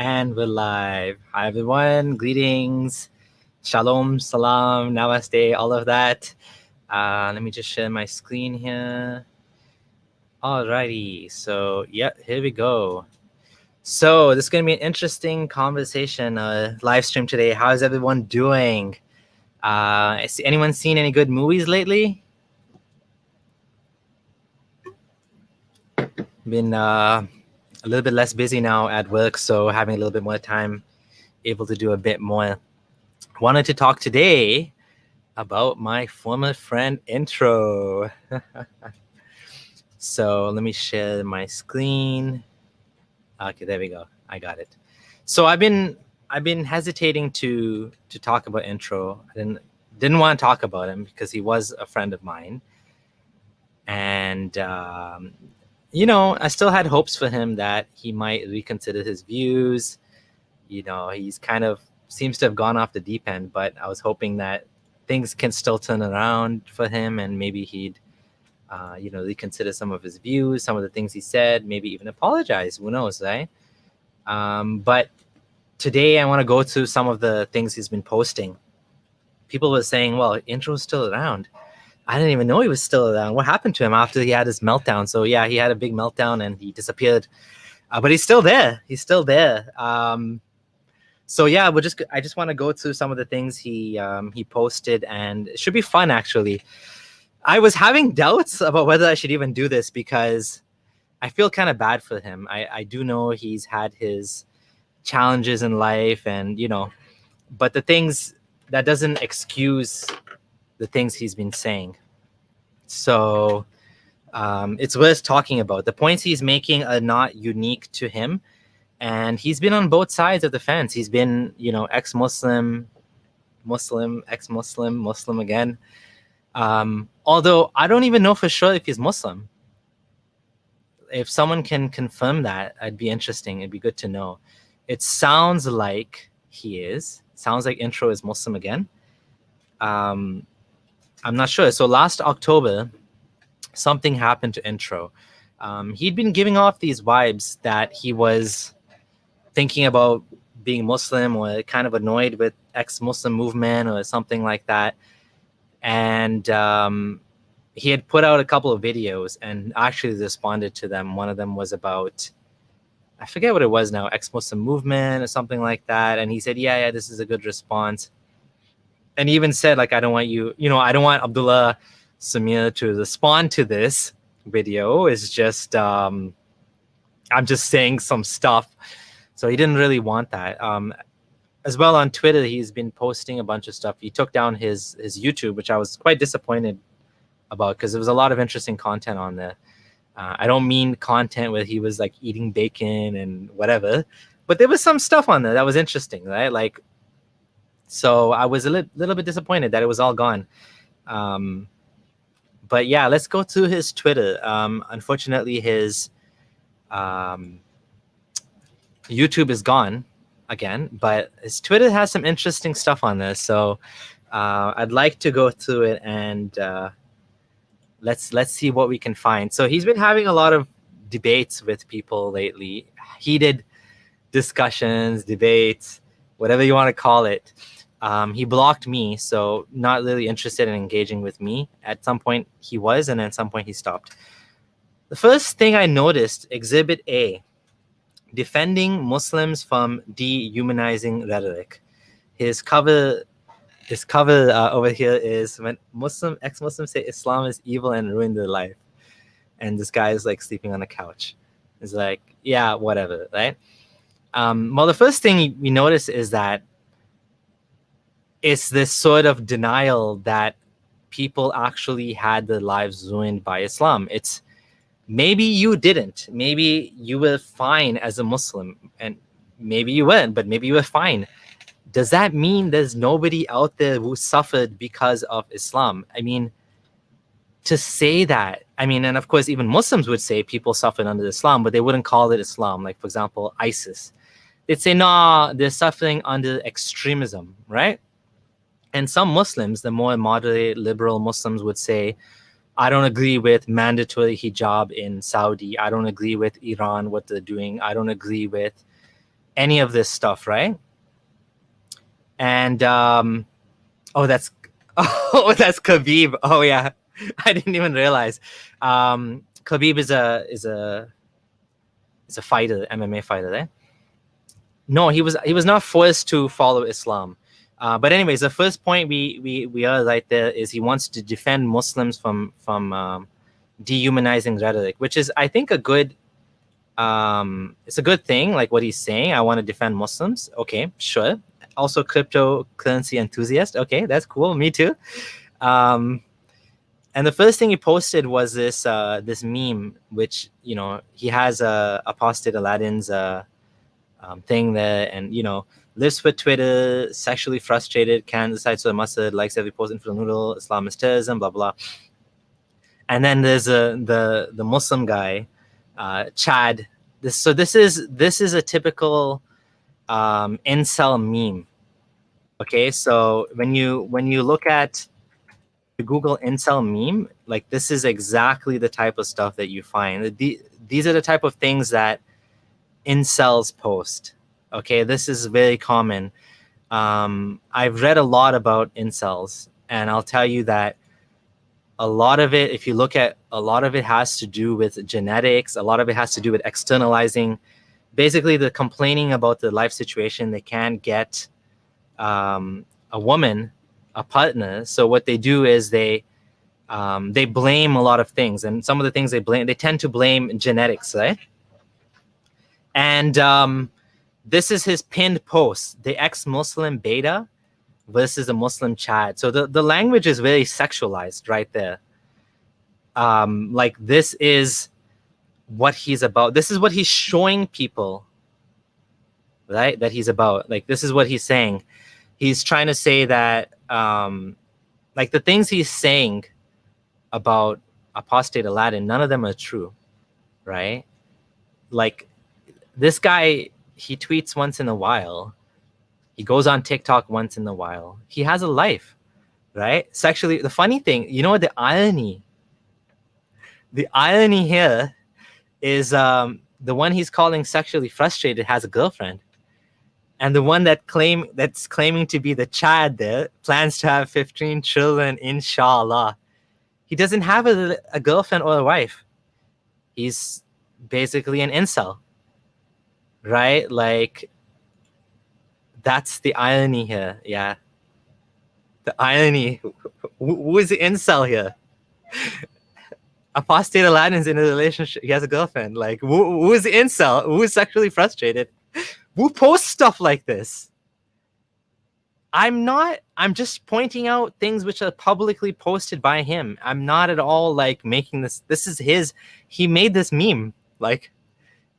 And we're live. Hi, everyone. Greetings. Shalom, salam, namaste, all of that. Let me just share my screen here. Alrighty. So, here we go. So, this is going to be an interesting conversation, live stream today. How's everyone doing? Anyone seen any good movies lately? Been a little bit less busy now at work, so having a little bit more time, able to do a bit more. Wanted to talk today about my former friend intro. So let me share my screen. Okay, there we go. I got it. So I've been hesitating to talk about intro. I didn't want to talk about him because he was a friend of mine, and I still had hopes for him that he might reconsider his views. He's kind of seems to have gone off the deep end, but I was hoping that things can still turn around for him, and maybe he'd reconsider some of his views, some of the things he said, maybe even apologize. Who knows, right? But today I want to go through some of the things he's been posting. People were saying, well, intro's still around. I didn't even know he was still around. What happened to him after he had his meltdown? So yeah, he had a big meltdown and he disappeared, but he's still there. He's still there. So yeah, I just want to go through some of the things he posted, and it should be fun actually. I was having doubts about whether I should even do this because I feel kind of bad for him. I do know he's had his challenges in life, and but the things that doesn't excuse the things he's been saying. So it's worth talking about. The points he's making are not unique to him. And he's been on both sides of the fence. He's been, ex-Muslim, Muslim, ex-Muslim, Muslim again. Although I don't even know for sure if he's Muslim. If someone can confirm that, it'd be interesting. It'd be good to know. It sounds like he is. Sounds like intro is Muslim again. I'm not sure. So last October, something happened to intro. He'd been giving off these vibes that he was thinking about being Muslim or kind of annoyed with ex-Muslim movement or something like that. And he had put out a couple of videos and actually responded to them. One of them was about, I forget what it was now, ex-Muslim movement or something like that. And he said, yeah, this is a good response. And he even said, like, I don't want Abdullah Samir to respond to this video. It's just, I'm just saying some stuff. So he didn't really want that. As well, on Twitter, he's been posting a bunch of stuff. He took down his YouTube, which I was quite disappointed about because there was a lot of interesting content on there. I don't mean content where he was like eating bacon and whatever, but there was some stuff on there that was interesting, right? Like, so I was a little bit disappointed that it was all gone. But yeah, let's go to his Twitter. Unfortunately, his YouTube is gone again, but his Twitter has some interesting stuff on there. So I'd like to go through it and let's see what we can find. So he's been having a lot of debates with people lately, heated discussions, debates, whatever you want to call it. He blocked me, so not really interested in engaging with me. At some point he was, and at some point he stopped. The first thing I noticed, Exhibit A, defending Muslims from dehumanizing rhetoric. His cover over here is when ex-Muslims say Islam is evil and ruin their life. And this guy is like sleeping on a couch. It's like, yeah, whatever, right? Well, the first thing we notice is that it's this sort of denial that people actually had their lives ruined by Islam. It's maybe you didn't. Maybe you were fine as a Muslim, and maybe you weren't, but maybe you were fine. Does that mean there's nobody out there who suffered because of Islam? I mean, to say that, and of course, even Muslims would say people suffered under Islam, but they wouldn't call it Islam. Like, for example, ISIS. They'd say, no, they're suffering under extremism, right? And some Muslims, the more moderate, liberal Muslims would say, I don't agree with mandatory hijab in Saudi. I don't agree with Iran, what they're doing. I don't agree with any of this stuff, right? And oh, that's that's Khabib. Oh yeah, I didn't even realize. Khabib is a fighter, MMA fighter, right? No, he was not forced to follow Islam. But anyways, the first point we are right there is he wants to defend Muslims from dehumanizing rhetoric, which is, I think, a good it's a good thing. Like what he's saying, I want to defend Muslims. Okay, sure. Also, cryptocurrency enthusiast. Okay, that's cool. Me too. And the first thing he posted was this meme, which he has Apostate Aladdin's thing there, and lives for Twitter, sexually frustrated, can decide to the mustard, likes every post, infidel noodle, Islam is terrorism, blah blah. And then there's the Muslim guy, Chad. This is a typical incel meme. Okay, so when you look at the Google incel meme, like this is exactly the type of stuff that you find. These are the type of things that incels post. Okay, this is very common. I've read a lot about incels, and I'll tell you that a lot of it, if you look at a lot of it, has to do with genetics. A lot of it has to do with externalizing. Basically, the complaining about the life situation, they can't get a woman, a partner. So what they do is they blame a lot of things, and some of the things they tend to blame genetics, right? And this is his pinned post: the ex-Muslim beta versus a Muslim Chad. So the language is very sexualized right there. Like this is what he's about. This is what he's showing people, right? That he's about. Like this is what he's saying. He's trying to say that like the things he's saying about Apostate Aladdin, none of them are true, right? Like this guy, he tweets once in a while. He goes on TikTok once in a while. He has a life, right? Sexually, the funny thing, the irony here is the one he's calling sexually frustrated has a girlfriend. And the one that's claiming to be the Chad there plans to have 15 children, inshallah. He doesn't have a girlfriend or a wife. He's basically an incel, right? Like, that's the irony here. Yeah. The irony. Who is the incel here? Apostate Aladdin's in a relationship. He has a girlfriend. Like, who is the incel? Who is sexually frustrated? Who posts stuff like this? I'm just pointing out things which are publicly posted by him. I'm not at all like making this. This is he made this meme. Like,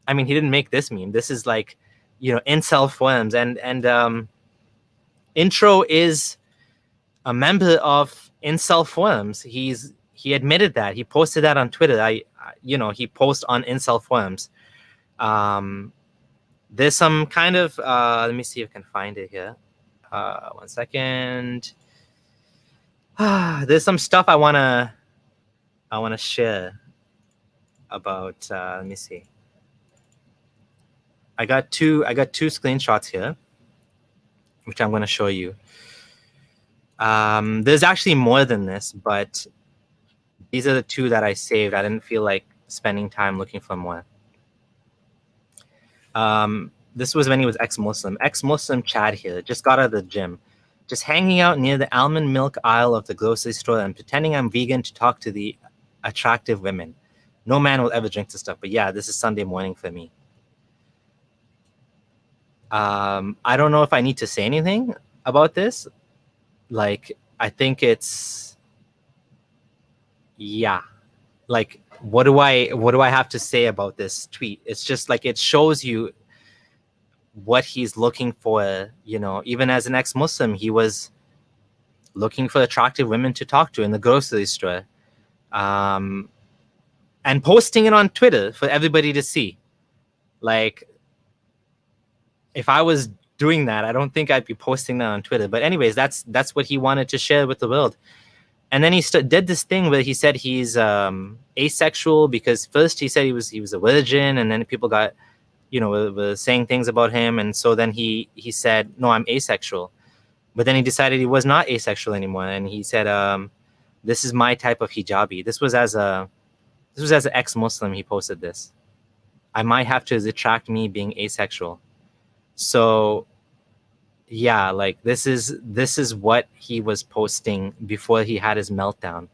I mean, he didn't make this meme. This is like, incel forums. And Intro is a member of incel forums. He admitted that. He posted that on Twitter. He posts on incel forums. There's some kind of let me see if I can find it here. 1 second. There's some stuff I wanna share about. Let me see. I got two screenshots here, which I'm gonna show you. There's actually more than this, but these are the two that I saved. I didn't feel like spending time looking for more. This was when he was ex-Muslim Chad here, just got out of the gym, just hanging out near the almond milk aisle of the grocery store and pretending I'm vegan to talk to the attractive women. No man will ever drink this stuff, but yeah, this is Sunday morning for me. I don't know if I need to say anything about this. Like, I think it's, yeah. Like, what do I have to say about this tweet? It's just like, it shows you what he's looking for. Even as an ex-Muslim, he was looking for attractive women to talk to in the grocery store, and posting it on Twitter for everybody to see. Like, if I was doing that, I don't think I'd be posting that on Twitter. But anyways, that's what he wanted to share with the world. And then he did this thing where he said he's asexual, because first he said he was a virgin, and then people got was saying things about him, and so then he said, no, I'm asexual. But then he decided he was not asexual anymore, and he said, this is my type of hijabi. This was as an ex-Muslim. He posted this. I might have to retract me being asexual. So yeah, like this is what he was posting before he had his meltdown.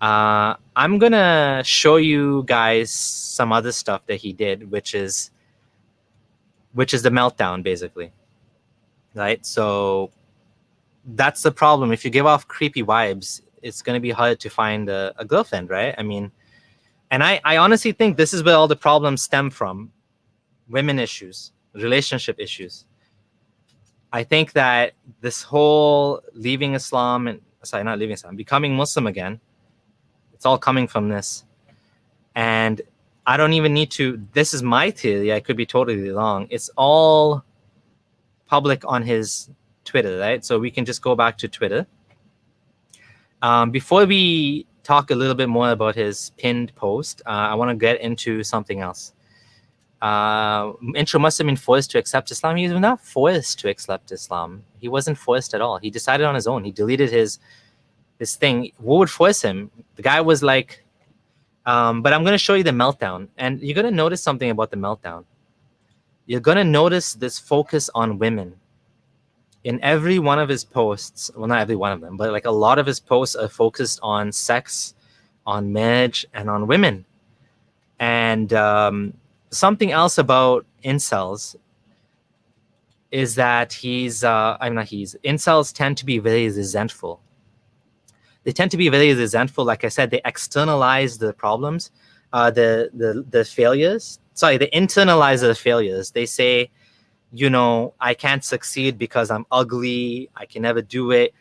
I'm gonna show you guys some other stuff that he did, which is the meltdown, basically. Right? So that's the problem. If you give off creepy vibes, it's gonna be hard to find a girlfriend, right? I mean, and I honestly think this is where all the problems stem from. Women issues, relationship issues. I think that this whole leaving Islam and not leaving Islam, becoming Muslim again, it's all coming from this. And I don't even need to, this is my theory, I could be totally wrong. It's all public on his Twitter, right? So we can just go back to Twitter. Before we talk a little bit more about his pinned post, I want to get into something else. Intro must have been forced to accept Islam. He was not forced to accept Islam. He wasn't forced at all. He decided on his own. He deleted his thing. What would force him? The guy was like, but I'm going to show you the meltdown. And you're going to notice something about the meltdown. You're going to notice this focus on women. In every one of his posts, well, not every one of them, but like a lot of his posts are focused on sex, on marriage, and on women. And something else about incels is that incels tend to be very resentful. They tend to be very resentful. Like I said, they externalize the problems, the failures. Sorry, they internalize the failures. They say, I can't succeed because I'm ugly. I can never do it.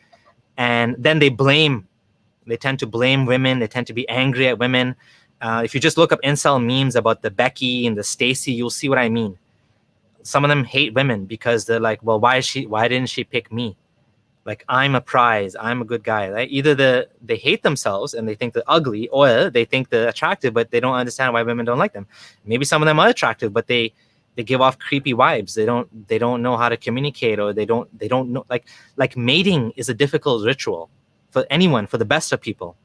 And then they tend to blame women. They tend to be angry at women. If you just look up incel memes about the Becky and the Stacy, you'll see what I mean. Some of them hate women because they're like, well, why didn't she pick me? Like, I'm a prize. I'm a good guy, right? Either they hate themselves and they think they're ugly, or they think they're attractive, but they don't understand why women don't like them. Maybe some of them are attractive, but they give off creepy vibes. They don't know how to communicate, or they don't know, like mating is a difficult ritual for anyone, for the best of people.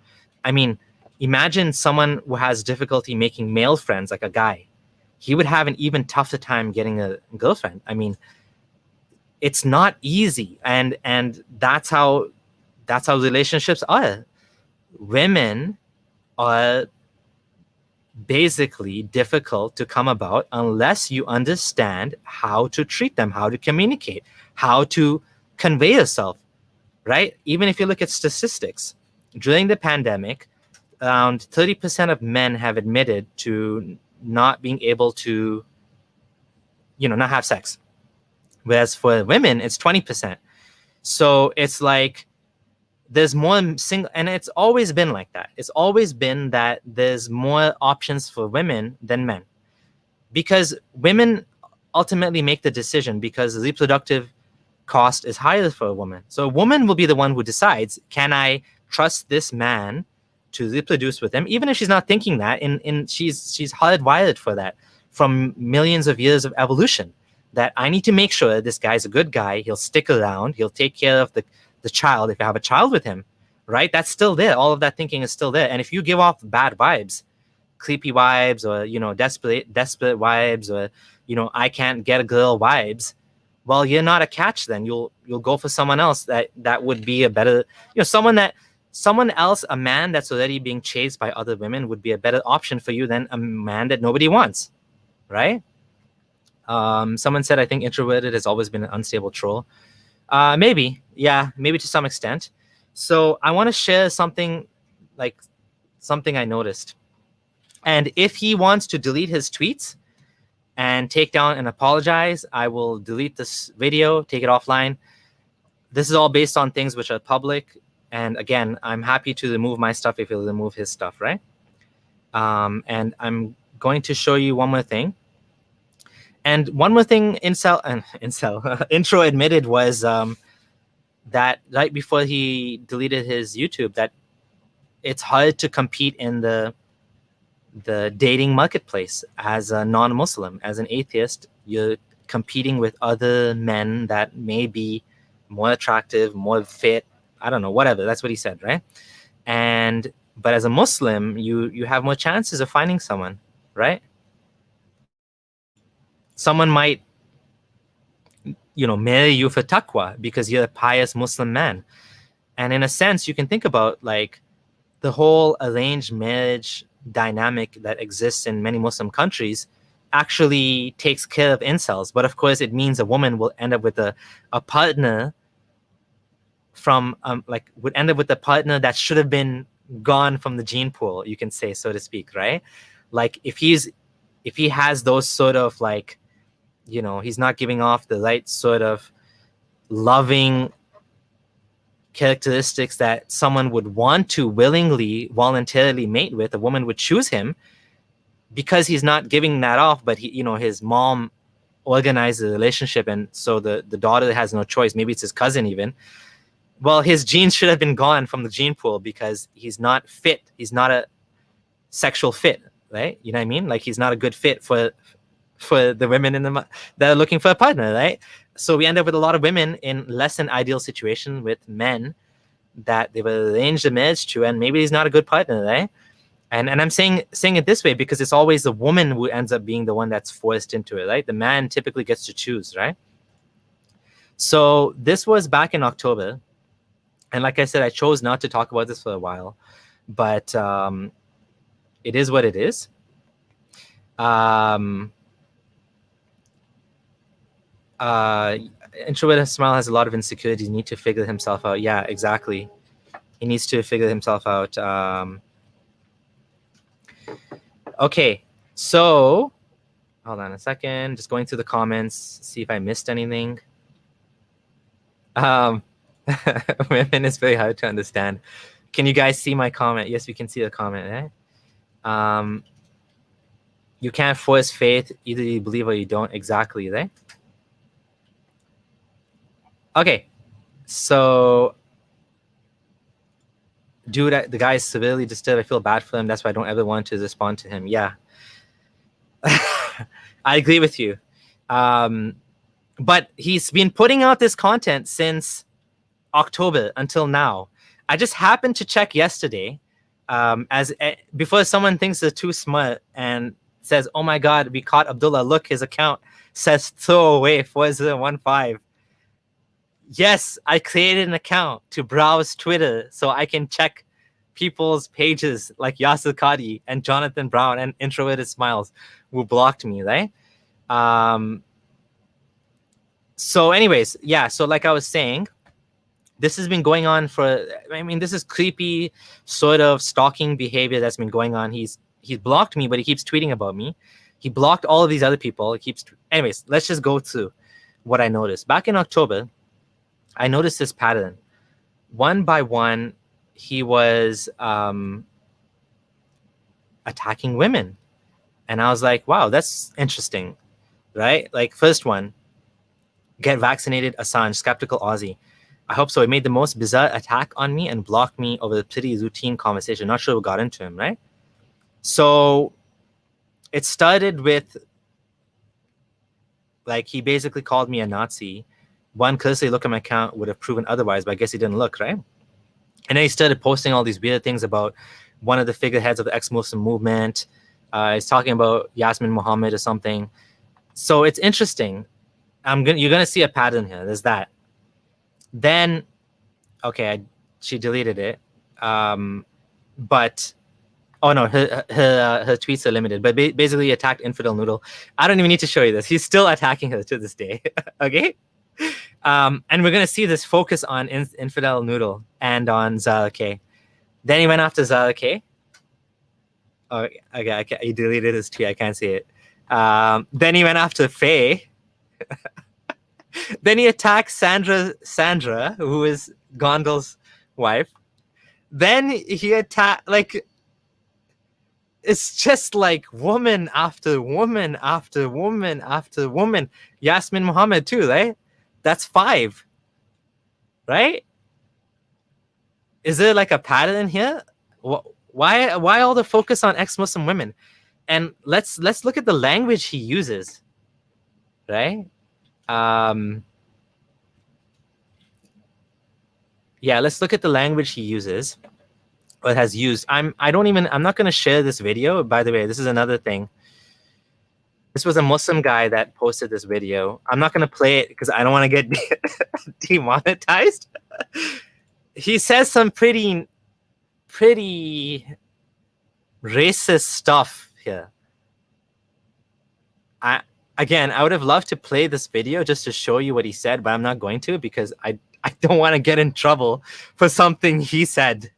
I mean, imagine someone who has difficulty making male friends, like a guy. He would have an even tougher time getting a girlfriend. I mean, it's not easy, and that's how relationships are. Women are basically difficult to come about unless you understand how to treat them, how to communicate, how to convey yourself, right? Even if you look at statistics, during the pandemic, around 30% of men have admitted to not being able to, not have sex. Whereas for women, it's 20%. So it's like there's more single, and it's always been like that. It's always been that there's more options for women than men, because women ultimately make the decision, because the reproductive cost is higher for a woman. So a woman will be the one who decides, can I trust this man to reproduce with him, even if she's not thinking that, and she's hardwired for that from millions of years of evolution, that I need to make sure this guy's a good guy, he'll stick around, he'll take care of the child if I have a child with him, right? That's still there. All of that thinking is still there. And if you give off bad vibes, creepy vibes, or desperate vibes, or I can't get a girl vibes, well, you're not a catch. Then you'll go for someone else that would be a better, someone else, a man that's already being chased by other women, would be a better option for you than a man that nobody wants, right? Someone said, I think introverted has always been an unstable troll. Maybe to some extent. So I want to share something I noticed. And if he wants to delete his tweets and take down and apologize, I will delete this video, take it offline. This is all based on things which are public. And again, I'm happy to remove my stuff if he'll remove his stuff, right? And I'm going to show you one more thing. And one more thing Intro admitted was that right before he deleted his YouTube, that it's hard to compete in the the dating marketplace as a non-Muslim, as an atheist. You're competing with other men that may be more attractive, more fit, I don't know, whatever. That's what he said, right? But as a Muslim, you have more chances of finding someone, right? Someone might, marry you for taqwa because you're a pious Muslim man. And in a sense, you can think about like the whole arranged marriage dynamic that exists in many Muslim countries actually takes care of incels. But of course, it means a woman will end up with a partner would end up with a partner that should have been gone from the gene pool, you can say, so to speak, right? Like if he has those sort of like, he's not giving off the right sort of loving characteristics that someone would want to willingly, voluntarily mate with, a woman would choose him because he's not giving that off, but his mom organized the relationship, and so the daughter has no choice. Maybe it's his cousin even. Well, his genes should have been gone from the gene pool because he's not fit. He's not a sexual fit, right? You know what I mean? Like he's not a good fit for the women that are looking for a partner, right? So we end up with a lot of women in less than ideal situation with men that they were arranged a marriage to, and maybe he's not a good partner, right? And I'm saying it this way because it's always the woman who ends up being the one that's forced into it, right? The man typically gets to choose, right? So this was back in October. And like I said, I chose not to talk about this for a while, but it is what it is. Introverted Smile has a lot of insecurities. He needs to figure himself out. Yeah, exactly. He needs to figure himself out. Okay, so hold on a second. Just going through the comments, see if I missed anything. Women is very hard to understand. Can you guys see my comment? Yes, we can see the comment, right? You can't force faith. Either you believe or you don't. Exactly, right? Okay, so dude, the guy is severely disturbed. I feel bad for him. That's why I don't ever want to respond to him. Yeah. I agree with you. But he's been putting out this content since October until now. I just happened to check yesterday before someone thinks they're too smart and says, oh my God, we caught Abdullah. Look, his account says throw away 4015. Yes, I created an account to browse Twitter so I can check people's pages like Yasir Qadi and Jonathan Brown and Introverted Smiles who blocked me, right? So anyways, yeah, so like I was saying, this has been going on this is creepy sort of stalking behavior that's been going on. He's blocked me, but he keeps tweeting about me. He blocked all of these other people. Anyways, let's just go through what I noticed. Back in October, I noticed this pattern. One by one, he was attacking women. And I was like, wow, that's interesting, right? Like first one, get vaccinated, Assange, skeptical Aussie. I hope so. He made the most bizarre attack on me and blocked me over a pretty routine conversation. Not sure what got into him, right? So it started with, like, he basically called me a Nazi. One cursory look at my account would have proven otherwise, but I guess he didn't look, right? And then he started posting all these weird things about one of the figureheads of the ex-Muslim movement. He's talking about Yasmin Muhammad or something. So it's interesting. You're gonna see a pattern here. There's that. Then, okay, she deleted it. But oh no, her tweets are limited. But basically, attacked Infidel Noodle. I don't even need to show you this. He's still attacking her to this day. Okay. And we're gonna see this focus on Infidel Noodle and on Zara Kay. Then he went after Zara Kay. Oh, okay, he deleted his tweet. I can't see it. Then he went after Faye. Then he attacked Sandra, who is Gondal's wife. Then he attacked, like, it's just like woman after woman after woman after woman. Yasmin Muhammad too, right? That's 5, right? Is there like a pattern here? Why all the focus on ex-Muslim women? And let's look at the language he uses, right? Yeah, let's look at the language he uses or has used. I'm not going to share this video. By the way, this is another thing. This was a Muslim guy that posted this video. I'm not going to play it because I don't want to get demonetized. He says some pretty racist stuff here. I would have loved to play this video just to show you what he said, but I'm not going to because I don't want to get in trouble for something he said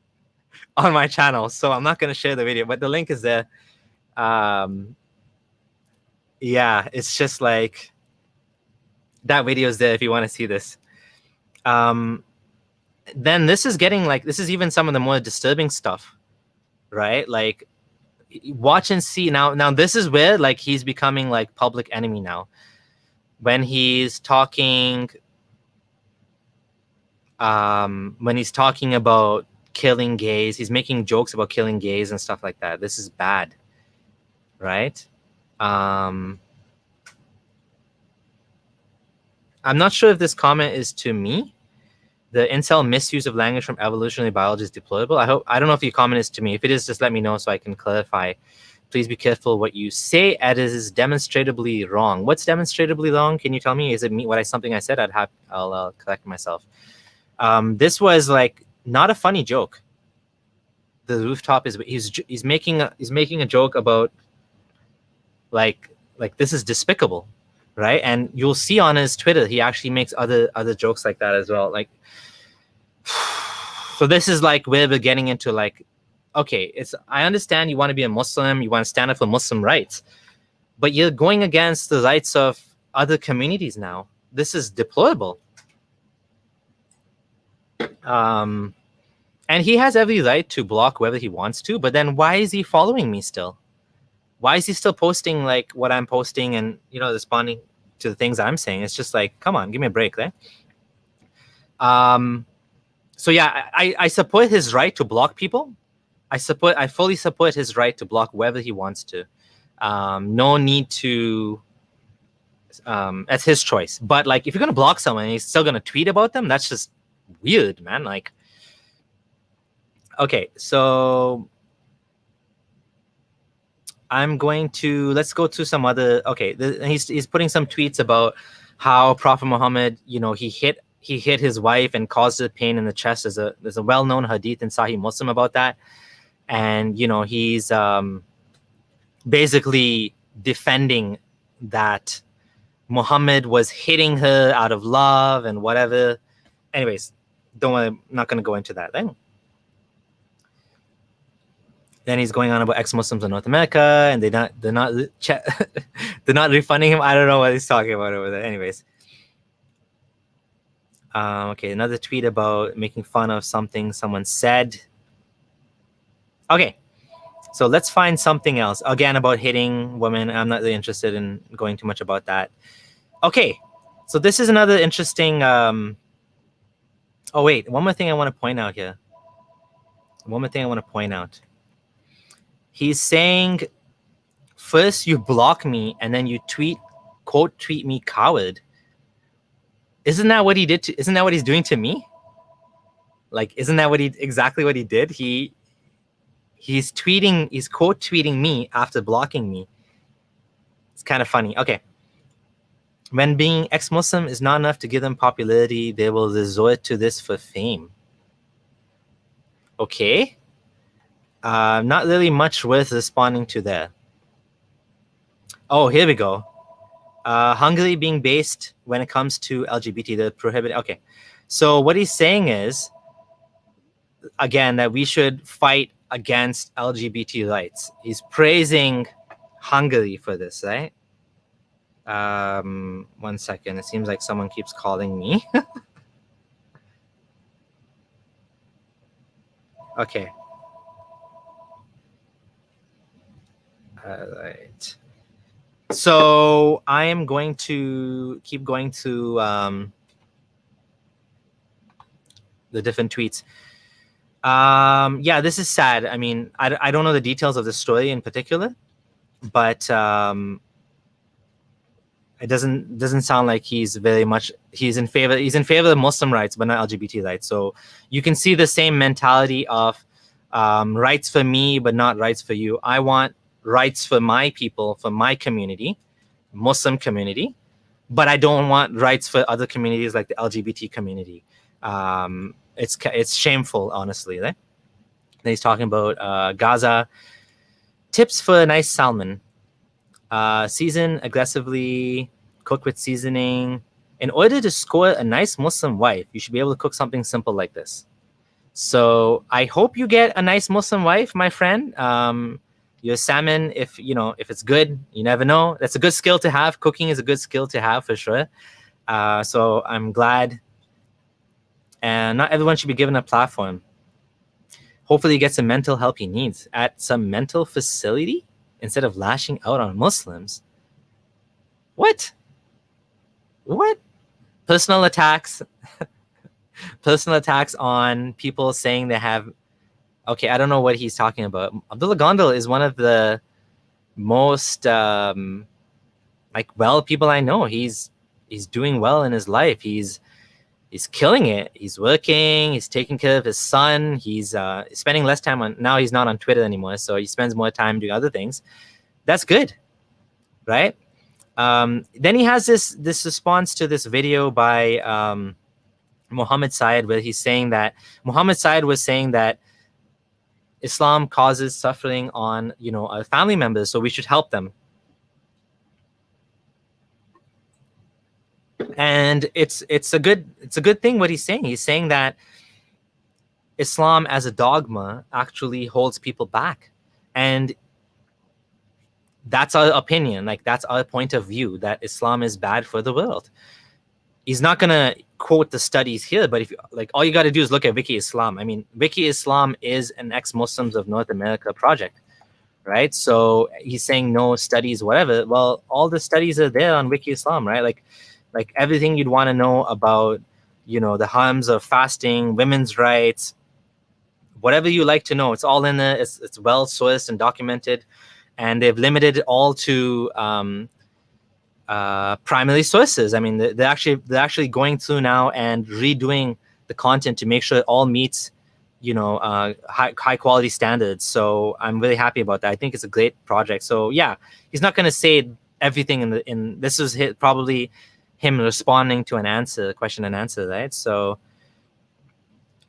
on my channel. So I'm not going to share the video, but the link is there. Yeah, it's just like that video is there if you want to see this. Then this is getting like, this is even some of the more disturbing stuff, right? Like, watch and see. Now this is where like he's becoming like public enemy now. When he's talking about killing gays, he's making jokes about killing gays and stuff like that. This is bad, right? I'm not sure if this comment is to me. The incel misuse of language from evolutionary biology is deplorable. I don't know if your comment is to me. If it is, just let me know so I can clarify. Please be careful what you say. It is demonstrably wrong. What's demonstrably wrong? Can you tell me? Is it me? Something I said? I'll correct myself. This was like not a funny joke. The rooftop is he's making a joke about like this is despicable, right? And you'll see on his Twitter he actually makes other jokes like that as well. Like, so this is like where we're getting into like, okay, I understand you want to be a Muslim, you want to stand up for Muslim rights, but you're going against the rights of other communities now. This is deplorable. And he has every right to block whether he wants to, but then why is he following me still? Why is he still posting like what I'm posting and, you know, responding to the things I'm saying? It's just like, come on, give me a break, right? So yeah, I support his right to block people. I fully support his right to block whoever he wants to. No need to, that's his choice. But like, if you're gonna block someone and he's still gonna tweet about them, that's just weird, man. Like, okay, so I'm going to, let's go to some other, okay, he's putting some tweets about how Prophet Muhammad, you know, he hit his wife and caused her pain in the chest. There's a well-known hadith in Sahih Muslim about that. And, you know, he's basically defending that Muhammad was hitting her out of love and whatever. Anyways, not going to go into that then. Then he's going on about ex-Muslims in North America, and they're not refunding him. I don't know what he's talking about over there. Anyways, okay, another tweet about making fun of something someone said. Okay, so let's find something else again about hitting women. I'm not really interested in going too much about that. Okay, so this is another interesting. Oh wait, one more thing I want to point out here. He's saying, first you block me and then you quote tweet me coward. Isn't that what he did? Isn't that what he's doing to me? Like, isn't that exactly what he did? He's quote tweeting me after blocking me. It's kind of funny. Okay. When being ex-Muslim is not enough to give them popularity, they will resort to this for fame. Okay. Not really much worth responding to there. Oh, here we go. Hungary being based when it comes to LGBT, they're prohibited. Okay. So what he's saying is, again, that we should fight against LGBT rights. He's praising Hungary for this, right? 1 second. It seems like someone keeps calling me. Okay. All right. So I am going to keep going to the different tweets. Yeah, this is sad. I mean, I don't know the details of the story in particular, but it doesn't sound like he's in favor of Muslim rights but not LGBT rights. So you can see the same mentality of rights for me but not rights for you. I want rights for my people, for my community, Muslim community, but I don't want rights for other communities like the LGBT community. It's shameful, honestly, right? Then he's talking about Gaza. Tips for a nice salmon. Season aggressively, cook with seasoning. In order to score a nice Muslim wife, you should be able to cook something simple like this. So I hope you get a nice Muslim wife, my friend. Your salmon, if it's good, you never know. That's a good skill to have. Cooking is a good skill to have for sure. So I'm glad. And not everyone should be given a platform. Hopefully he gets the mental help he needs at some mental facility instead of lashing out on Muslims. What? Personal attacks. Personal attacks on people saying they have... Okay, I don't know what he's talking about. Abdullah Gondal is one of the most well people I know. He's doing well in his life. He's killing it. He's working. He's taking care of his son. He's spending less time on... Now he's not on Twitter anymore, so he spends more time doing other things. That's good, right? Then he has this response to this video by Muhammad Syed, where he's saying that Muhammad Syed was saying that Islam causes suffering on our family members, so we should help them. And it's a good thing what he's saying. He's saying that Islam as a dogma actually holds people back, and that's our opinion. Like, that's our point of view, that Islam is bad for the world. He's not gonna quote the studies here, but if you all you got to do is look at Wiki Islam. I mean, Wiki Islam is an ex-Muslims of North America project, right? So he's saying no studies, whatever. Well, all the studies are there on Wiki Islam, right? Like everything you'd want to know about, the harms of fasting, women's rights, whatever you like to know, it's all in there. It's well sourced and documented, and they've limited it all to primary sources. I mean, they're actually going through now and redoing the content to make sure it all meets, high quality standards. So I'm really happy about that. I think it's a great project. So yeah, he's not going to say everything in this is probably him responding to question and answer, right? So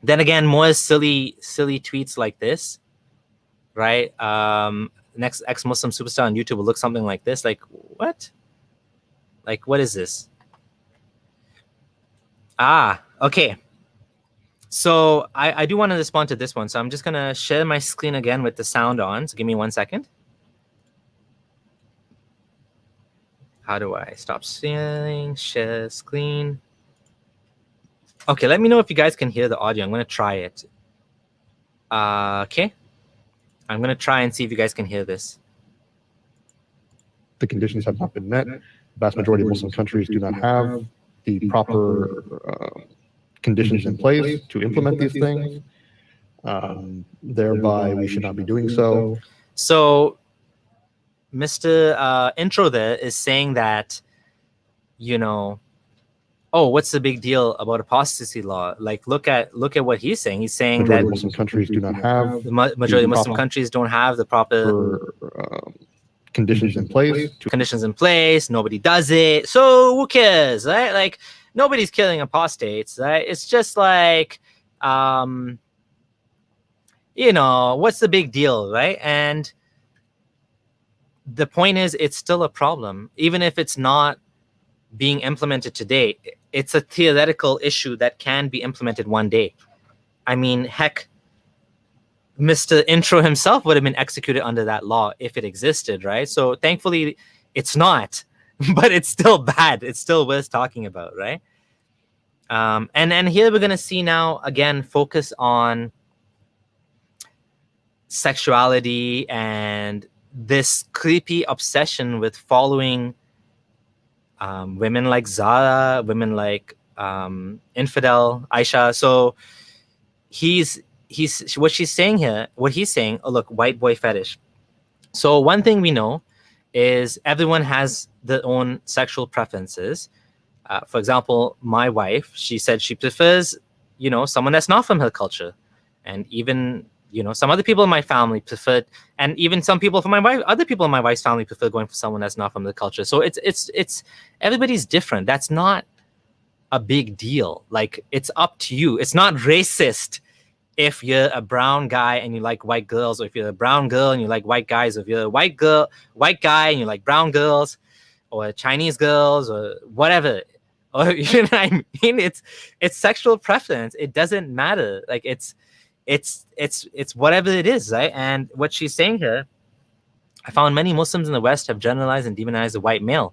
then again, more silly tweets like this, right? Next ex-Muslim superstar on YouTube will look something like this. Like, what? Like, what is this? Okay. So I do want to respond to this one. So I'm just going to share my screen again with the sound on. So give me 1 second. How do I stop sharing? Share screen. Okay, let me know if you guys can hear the audio. I'm going to try it. Okay. I'm going to try and see if you guys can hear this. The conditions have not been met. The vast majority of Muslim countries do not have the proper conditions in place to implement these things. Thereby, we should not be doing so. So Mr. Intro there is saying that, oh, what's the big deal about apostasy law? Like, look at what he's saying. He's saying that Muslim countries do not have the majority of Muslim countries don't have the proper conditions in place. Nobody does it. So who cares, right? Like, nobody's killing apostates, right? It's just like, what's the big deal, right? And the point is, it's still a problem, even if it's not being implemented today. It's a theoretical issue that can be implemented one day. I mean, heck, Mr. Intro himself would have been executed under that law if it existed, right? So thankfully, it's not, but it's still bad. It's still worth talking about, right? And here we're gonna see now again focus on sexuality and this creepy obsession with following women like Zara, women like Infidel, Aisha. So he's what she's saying here, what he's saying, oh look, white boy fetish. So one thing we know is everyone has their own sexual preferences. For example, my wife, she said she prefers, someone that's not from her culture. And even, some other people in my family preferred, and even some people from other people in my wife's family prefer going for someone that's not from the culture. So it's everybody's different. That's not a big deal. Like, it's up to you. It's not racist if you're a brown guy and you like white girls, or if you're a brown girl and you like white guys, or if you're a white guy and you like brown girls, or Chinese girls, or whatever. Or you know what I mean? It's sexual preference. It doesn't matter. Like, it's whatever it is, right? And what she's saying here, I found many Muslims in the West have generalized and demonized the white male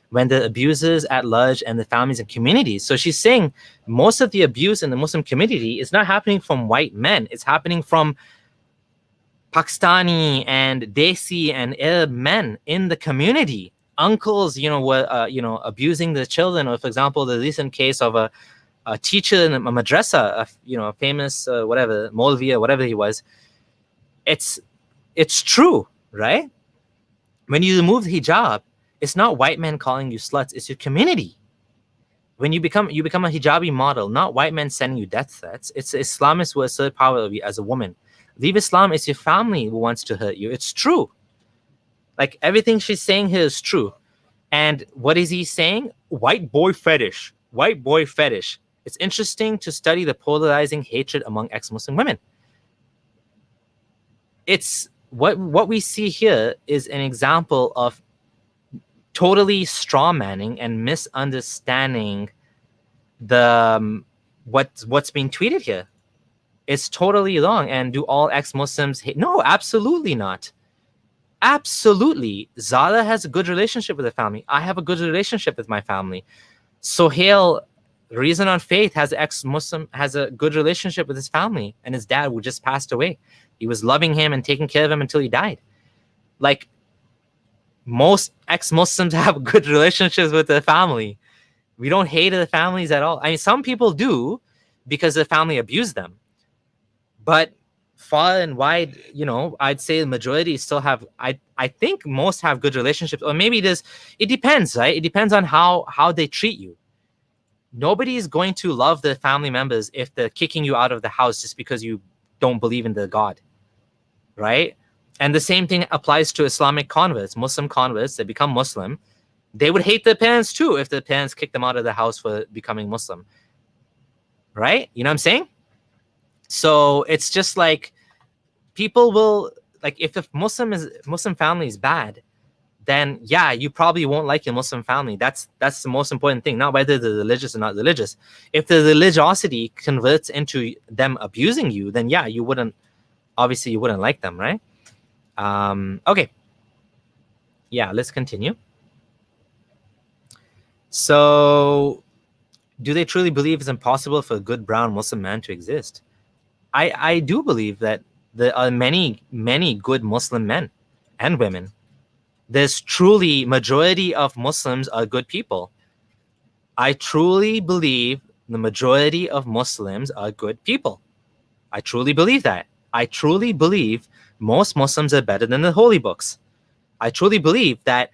when the abusers at large and the families and communities. So she's saying most of the abuse in the Muslim community is not happening from white men. It's happening from Pakistani and Desi and Arab men in the community. Uncles, were abusing the children. Or, for example, the recent case of a teacher in a madrassa, a famous whatever, Maulvi or whatever he was. It's true, right? When you remove the hijab, it's not white men calling you sluts, it's your community. When you become a hijabi model, not white men sending you death threats. It's Islamists who assert power over you as a woman. Leave Islam, it's your family who wants to hurt you. It's true. Like, everything she's saying here is true. And what is he saying? White boy fetish. White boy fetish. It's interesting to study the polarizing hatred among ex-Muslim women. It's what we see here is an example of totally strawmanning and misunderstanding the what's being tweeted here. It's totally wrong. And do all ex-Muslims hate? No, absolutely not. Absolutely. Zara has a good relationship with her family. I have a good relationship with my family. Sohail, Reason on Faith, has a good relationship with his family and his dad, who just passed away. He was loving him and taking care of him until he died. Like, most ex-Muslims have good relationships with their family. We don't hate their families at all. I mean, some people do because their family abused them. But far and wide, I'd say the majority still have, I think most have good relationships. Or maybe it depends, right? It depends on how they treat you. Nobody is going to love their family members if they're kicking you out of the house just because you don't believe in their God, right? And the same thing applies to Islamic converts, Muslim converts that become Muslim. They would hate their parents too if their parents kicked them out of the house for becoming Muslim, right? You know what I'm saying? So it's just like, people will, like, if the Muslim family is bad, then yeah, you probably won't like your Muslim family. That's the most important thing, not whether they're religious or not religious. If the religiosity converts into them abusing you, then yeah, you wouldn't like them, right? Okay. Yeah, let's continue. So, do they truly believe it's impossible for a good brown Muslim man to exist? I do believe that there are many, many good Muslim men and women. There's truly, majority of Muslims are good people. I truly believe the majority of Muslims are good people. I truly believe that. I truly believe most Muslims are better than the holy books. I truly believe that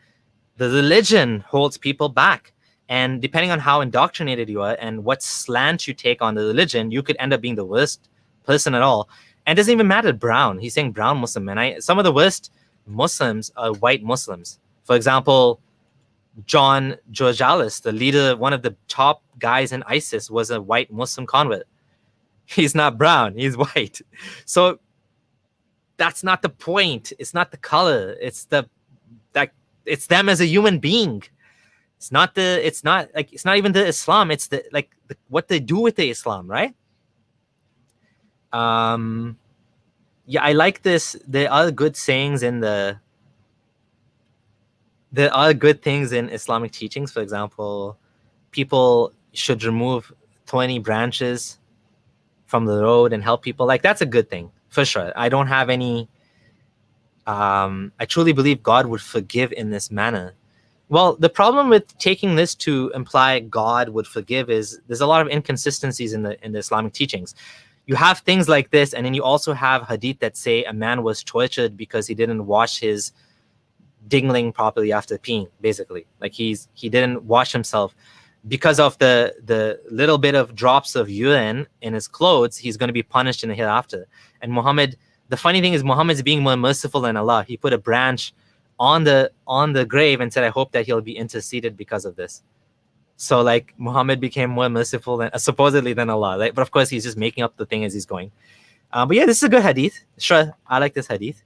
the religion holds people back. And depending on how indoctrinated you are and what slant you take on the religion, you could end up being the worst person at all. And it doesn't even matter brown. He's saying brown Muslim men. Some of the worst Muslims are white Muslims. For example, John Georgalis, the leader, one of the top guys in ISIS, was a white Muslim convert. He's not brown, he's white. So that's not the point. It's not the color. It's it's them as a human being. It's not even the Islam. It's what they do with the Islam, right? Yeah, I like this. There are good sayings there are good things in Islamic teachings. For example, people should remove 20 branches from the road and help people. Like, that's a good thing for sure. I don't have any I truly believe God would forgive in this manner. Well, the problem with taking this to imply God would forgive is there's a lot of inconsistencies in the Islamic teachings. you have things like this, and then you also have hadith that say a man was tortured because he didn't wash his dingling properly after peeing, basically. Like he didn't wash himself. Because of the little bit of drops of urine in his clothes, he's going to be punished in the hereafter. And Muhammad, the funny thing is, Muhammad's being more merciful than Allah. He put a branch on the grave and said, I hope that he'll be interceded because of this. So like Muhammad became more merciful than supposedly than Allah, right? But of course he's just making up the thing as he's going. But yeah, this is a good hadith. Sure, I like this hadith.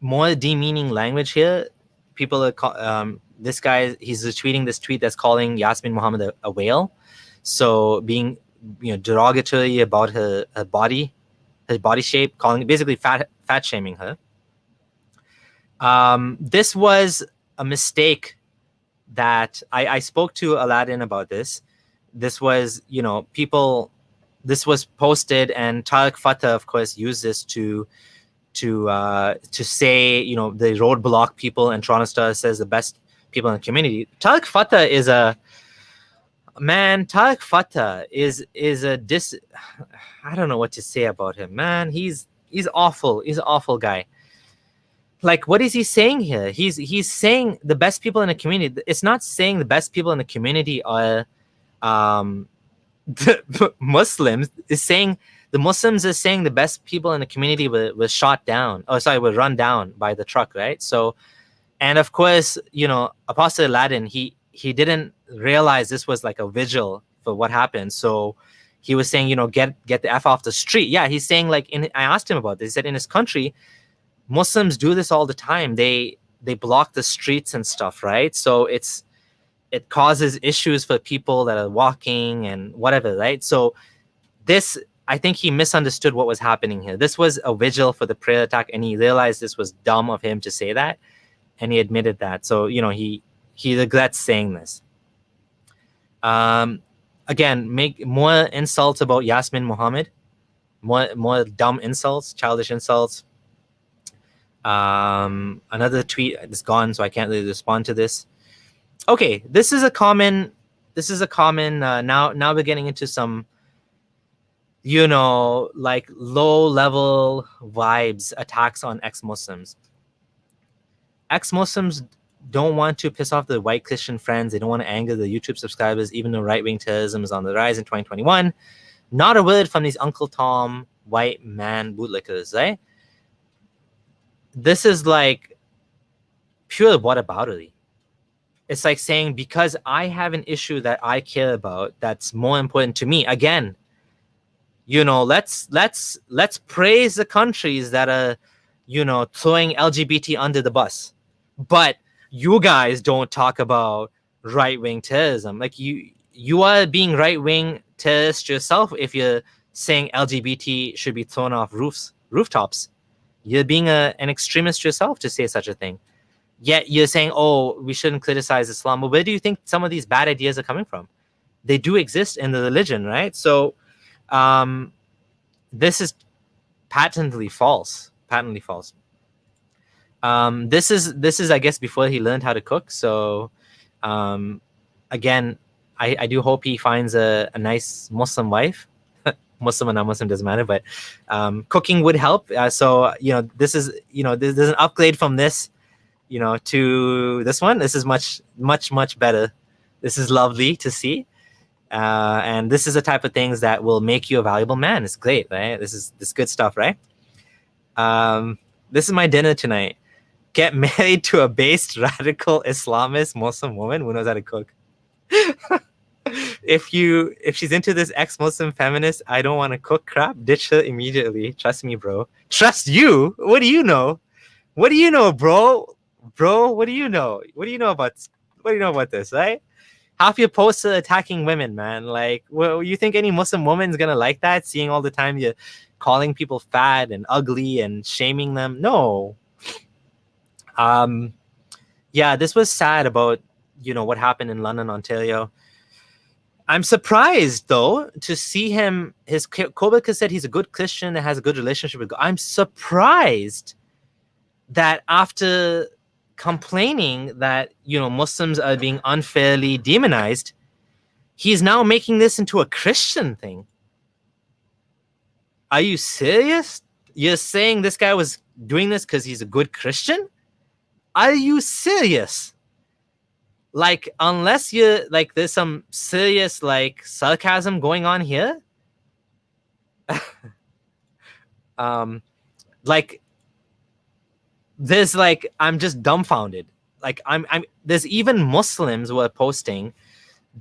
More demeaning language here. People are this guy, he's tweeting this tweet that's calling Yasmin Muhammad a whale. So being derogatory about her body shape, calling basically fat shaming her. This was a mistake that I spoke to Aladdin about this. This was, this was posted, and Tariq Fatah, of course, used this to say, the roadblock people, and Toronto Star says the best people in the community. Tariq Fatah is a man. Tariq Fatah is I don't know what to say about him, man. He's awful. He's an awful guy. Like, what is he saying here? He's saying the best people in the community. It's not saying the best people in the community are the Muslims. It's saying the Muslims is saying the best people in the community were shot down. Oh, sorry, were run down by the truck, right? So, and of course, Apostle Aladdin, he didn't realize this was like a vigil for what happened. So he was saying, get the F off the street. Yeah, he's saying like, I asked him about this. He said in his country, Muslims do this all the time. They block the streets and stuff, right? So it causes issues for people that are walking and whatever, right? So this, I think he misunderstood what was happening here. This was a vigil for the prayer attack, and he realized this was dumb of him to say that, and he admitted that. So he regrets saying this. Again, make more insults about Yasmin Muhammad, more dumb insults, childish insults. Another tweet is gone, so I can't really respond to this. Okay, this is a common now we're getting into some like low level vibes, attacks on ex-Muslims. Ex-Muslims don't want to piss off their white Christian friends. They don't want to anger the YouTube subscribers, even though right-wing terrorism is on the rise in 2021. Not a word from these Uncle Tom white man bootlickers, right? This is like pure whataboutery. It's like saying, because I have an issue that I care about that's more important to me. Again, let's praise the countries that are, throwing LGBT under the bus. But you guys don't talk about right-wing terrorism. Like you are being right-wing terrorist yourself if you're saying LGBT should be thrown off rooftops. You're being an extremist yourself to say such a thing. Yet you're saying, oh, we shouldn't criticize Islam. Well, where do you think some of these bad ideas are coming from? They do exist in the religion, right? So this is patently false. This is I guess before he learned how to cook. So again, I do hope he finds a nice Muslim wife. Muslim or non-Muslim doesn't matter, but cooking would help. So this is there's an upgrade from this to this one. This is much better. This is lovely to see, and this is the type of things that will make you a valuable man. It's great, right? This is good stuff, right? This is my dinner tonight. Get married to a based radical Islamist Muslim woman who knows how to cook. If she's into this ex-Muslim feminist, I don't want to cook crap, ditch her immediately. Trust me, bro. Trust you? What do you know? What do you know, bro? Bro, what do you know? What do you know about this, right? Half your posts are attacking women, man. Like, well, you think any Muslim woman's gonna like that? Seeing all the time you're calling people fat and ugly and shaming them? No. Yeah, this was sad about what happened in London, Ontario. I'm surprised, though, to see him. His co-worker said he's a good Christian that has a good relationship with God. I'm surprised that after complaining that Muslims are being unfairly demonized, He's now making this into a Christian thing. Are you serious? You're saying this guy was doing this because he's a good Christian? Are you serious? Like, unless you're like, there's some serious like sarcasm going on here. Like, there's like, I'm just dumbfounded. Like, I'm there's even Muslims who are posting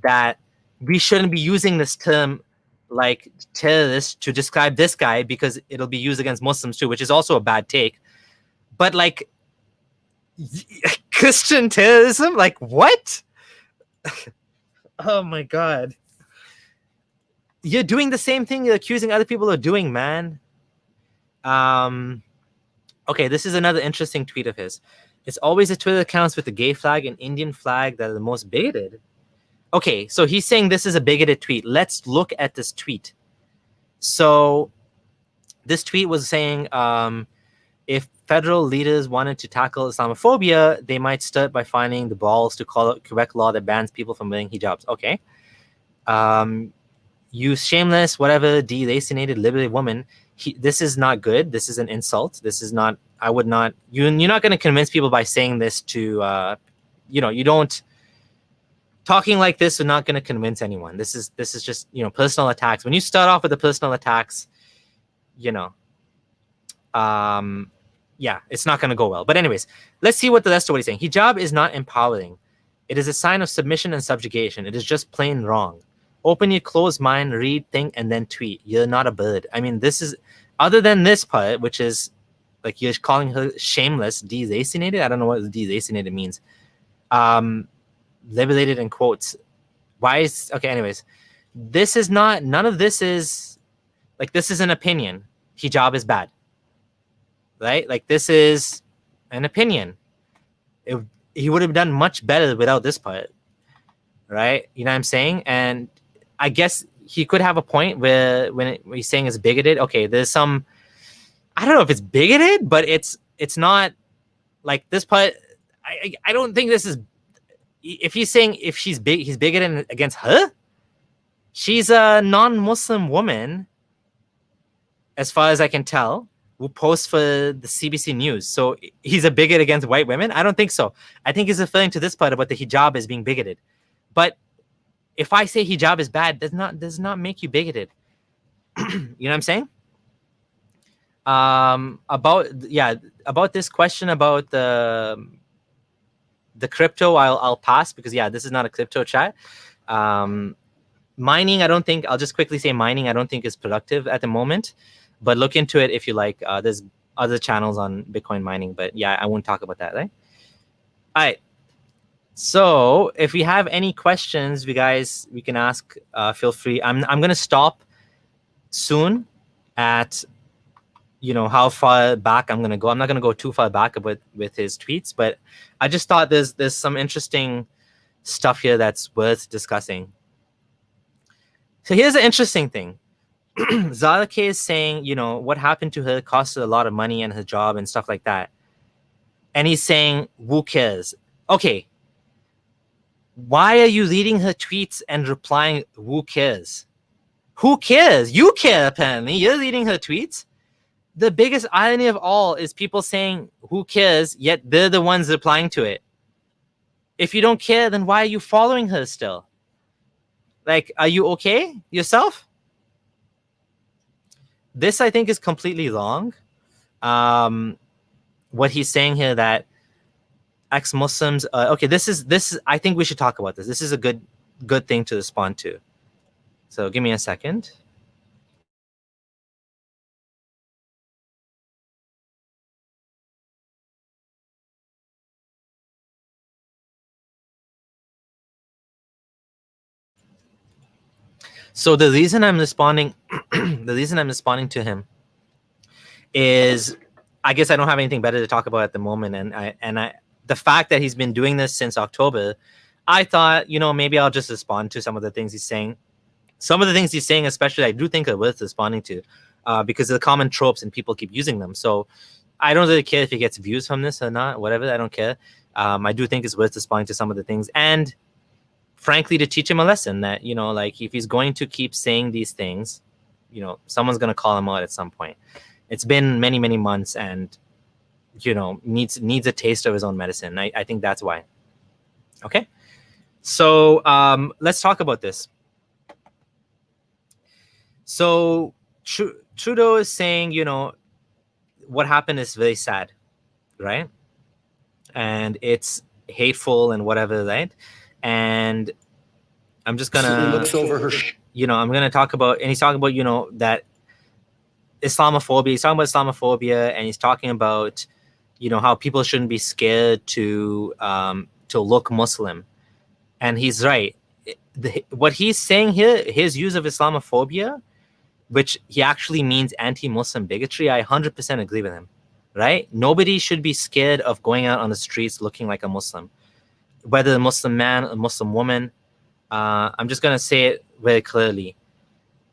that we shouldn't be using this term like terrorist to describe this guy because it'll be used against Muslims too, which is also a bad take. But like, Christian terrorism, like what? Oh my god, you're doing the same thing you're accusing other people of doing, man. Okay, this is another interesting tweet of his. It's always the Twitter accounts with the gay flag and Indian flag that are the most bigoted. Okay, so he's saying this is a bigoted tweet. Let's look at this tweet. So this tweet was saying, if federal leaders wanted to tackle Islamophobia, they might start by finding the balls to call out correct law that bans people from wearing hijabs. Okay. You shameless, whatever, deracinated, liberated woman. This is not good. This is an insult. This is not, I would not, you're not going to convince people by saying this to, you don't, talking like this are not going to convince anyone. This is just, personal attacks. When you start off with the personal attacks, yeah, it's not going to go well. But anyways, let's see what the rest of what he's saying. Hijab is not empowering. It is a sign of submission and subjugation. It is just plain wrong. Open your closed mind, read, think, and then tweet. You're not a bird. I mean, this is, other than this part, which is like you're calling her shameless, deracinated. I don't know what deracinated means. Liberated in quotes. Why is, okay, anyways. This is not, none of this is, like, this is an opinion. Hijab is bad. Right? Like, this is an opinion. He would have done much better without this part. Right? You know what I'm saying? And I guess he could have a point where when he's saying it's bigoted, okay, there's some, I don't know if it's bigoted, but it's not like this part. I don't think this is, if he's saying if he's bigoted against her, she's a non-Muslim woman, as far as I can tell, who posts for the CBC News. So he's a bigot against white women? I don't think so. I think he's referring to this part about the hijab as being bigoted. But if I say hijab is bad, does not make you bigoted. You know what I'm saying? About this question about the crypto, I'll pass because this is not a crypto chat. Mining, I don't think, I'll just quickly say mining, I don't think is productive at the moment, but look into it if you like. There's other channels on Bitcoin mining, but I won't talk about that, right? All right. So if we have any questions, we can ask, feel free. I'm going to stop soon at, how far back I'm going to go. I'm not going to go too far back with his tweets, but I just thought there's some interesting stuff here that's worth discussing. So here's an interesting thing. Zara Kay is saying, what happened to her cost her a lot of money and her job and stuff like that. And he's saying, who cares? Okay. Why are you reading her tweets and replying, who cares? Who cares? You care, apparently. You're reading her tweets. The biggest irony of all is people saying, who cares, yet they're the ones replying to it. If you don't care, then why are you following her still? Like, are you okay yourself? This, I think, is completely wrong. What he's saying here that ex-Muslims, okay, this is I think we should talk about this. This is a good thing to respond to. So give me a second. So the reason I'm responding to him is, I guess I don't have anything better to talk about at the moment, and the fact that he's been doing this since October, I thought, maybe I'll just respond to some of the things he's saying. Some of the things he's saying, especially, I do think are worth responding to, because of the common tropes and people keep using them. So I don't really care if he gets views from this or not, whatever. I don't care. I do think it's worth responding to some of the things. And frankly, to teach him a lesson that, you know, like if he's going to keep saying these things, you know, someone's going to call him out at some point. It's been many, many months, and, you know, needs a taste of his own medicine. I think that's why. Okay. So let's talk about this. So Trudeau is saying, you know, what happened is very sad, right? And it's hateful and whatever, right? And I'm just gonna looks over her, you know, I'm gonna talk about, and he's talking about, you know, that Islamophobia. He's talking about Islamophobia, and he's talking about, you know, how people shouldn't be scared to look Muslim. And he's right. What he's saying here, his use of Islamophobia, which he actually means anti-Muslim bigotry, I 100% agree with him, right? Nobody should be scared of going out on the streets looking like a Muslim, whether a Muslim man, a Muslim woman. I'm just going to say it very clearly.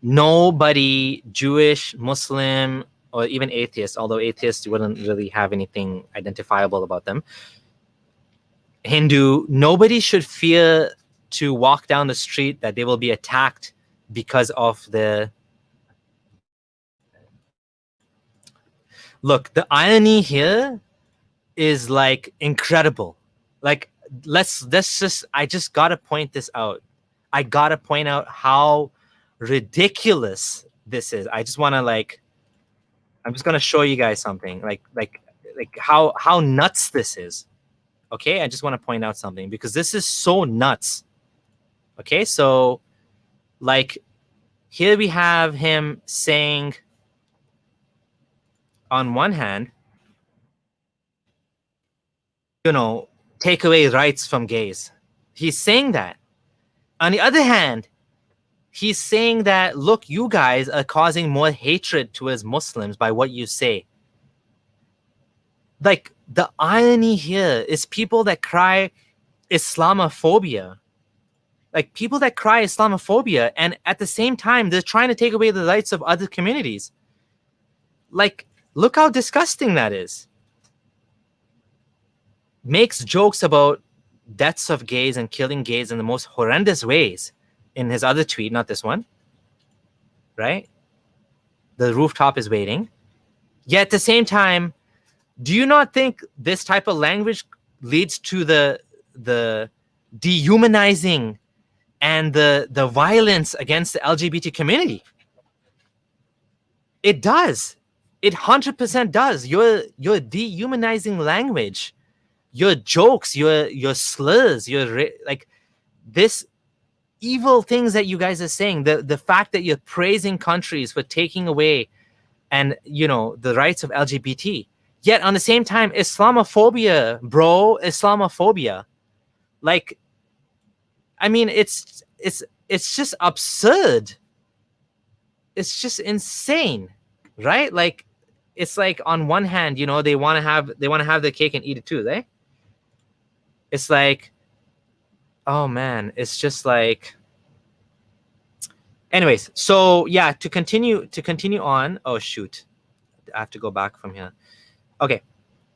Nobody, Jewish, Muslim, or even atheist, although atheists wouldn't really have anything identifiable about them, Hindu, nobody should fear to walk down the street that they will be attacked because of the... Look, the irony here is like incredible. Like, let's just, I just gotta point this out. I gotta point out how ridiculous this is. I just want to, like, I'm just gonna show you guys something, like how nuts this is. Okay, I just want to point out something because this is so nuts. Okay, so like here we have him saying, on one hand, you know, take away rights from gays. He's saying that. On the other hand, he's saying that, look, you guys are causing more hatred towards Muslims by what you say. Like, the irony here is people that cry Islamophobia. Like, people that cry Islamophobia, and at the same time, they're trying to take away the rights of other communities. Like, look how disgusting that is. Makes jokes about deaths of gays and killing gays in the most horrendous ways in his other tweet, not this one, right? The rooftop is waiting. Yet at the same time, do you not think this type of language leads to the dehumanizing and the violence against the LGBT community? It does. It 100% does. Your dehumanizing language, your jokes, your slurs, like this evil things that you guys are saying, the fact that you're praising countries for taking away and, you know, the rights of LGBT. Yet on the same time, Islamophobia, bro, Islamophobia. Like, I mean, it's just absurd. It's just insane, right? Like, it's like on one hand, you know, they want to have the cake and eat it too, right? It's like, oh man, it's just like. Anyways, so yeah, to continue on. Oh shoot, I have to go back from here. Okay,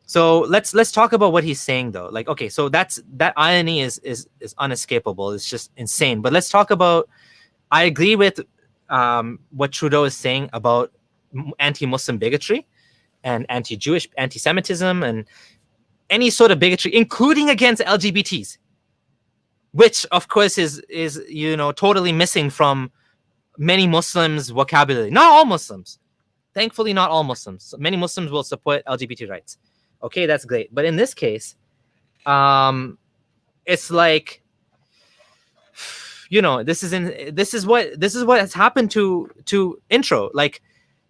so let's talk about what he's saying though. Like, okay, so that irony is unescapable. It's just insane. But let's talk about. I agree with what Trudeau is saying about anti-Muslim bigotry and anti-Jewish, anti-Semitism, and any sort of bigotry, including against LGBTs, which of course is you know, totally missing from many Muslims' vocabulary. Not all Muslims. Thankfully, not all Muslims. Many Muslims will support LGBT rights. Okay, that's great. But in this case, it's like, you know, this is what has happened to Intro. Like,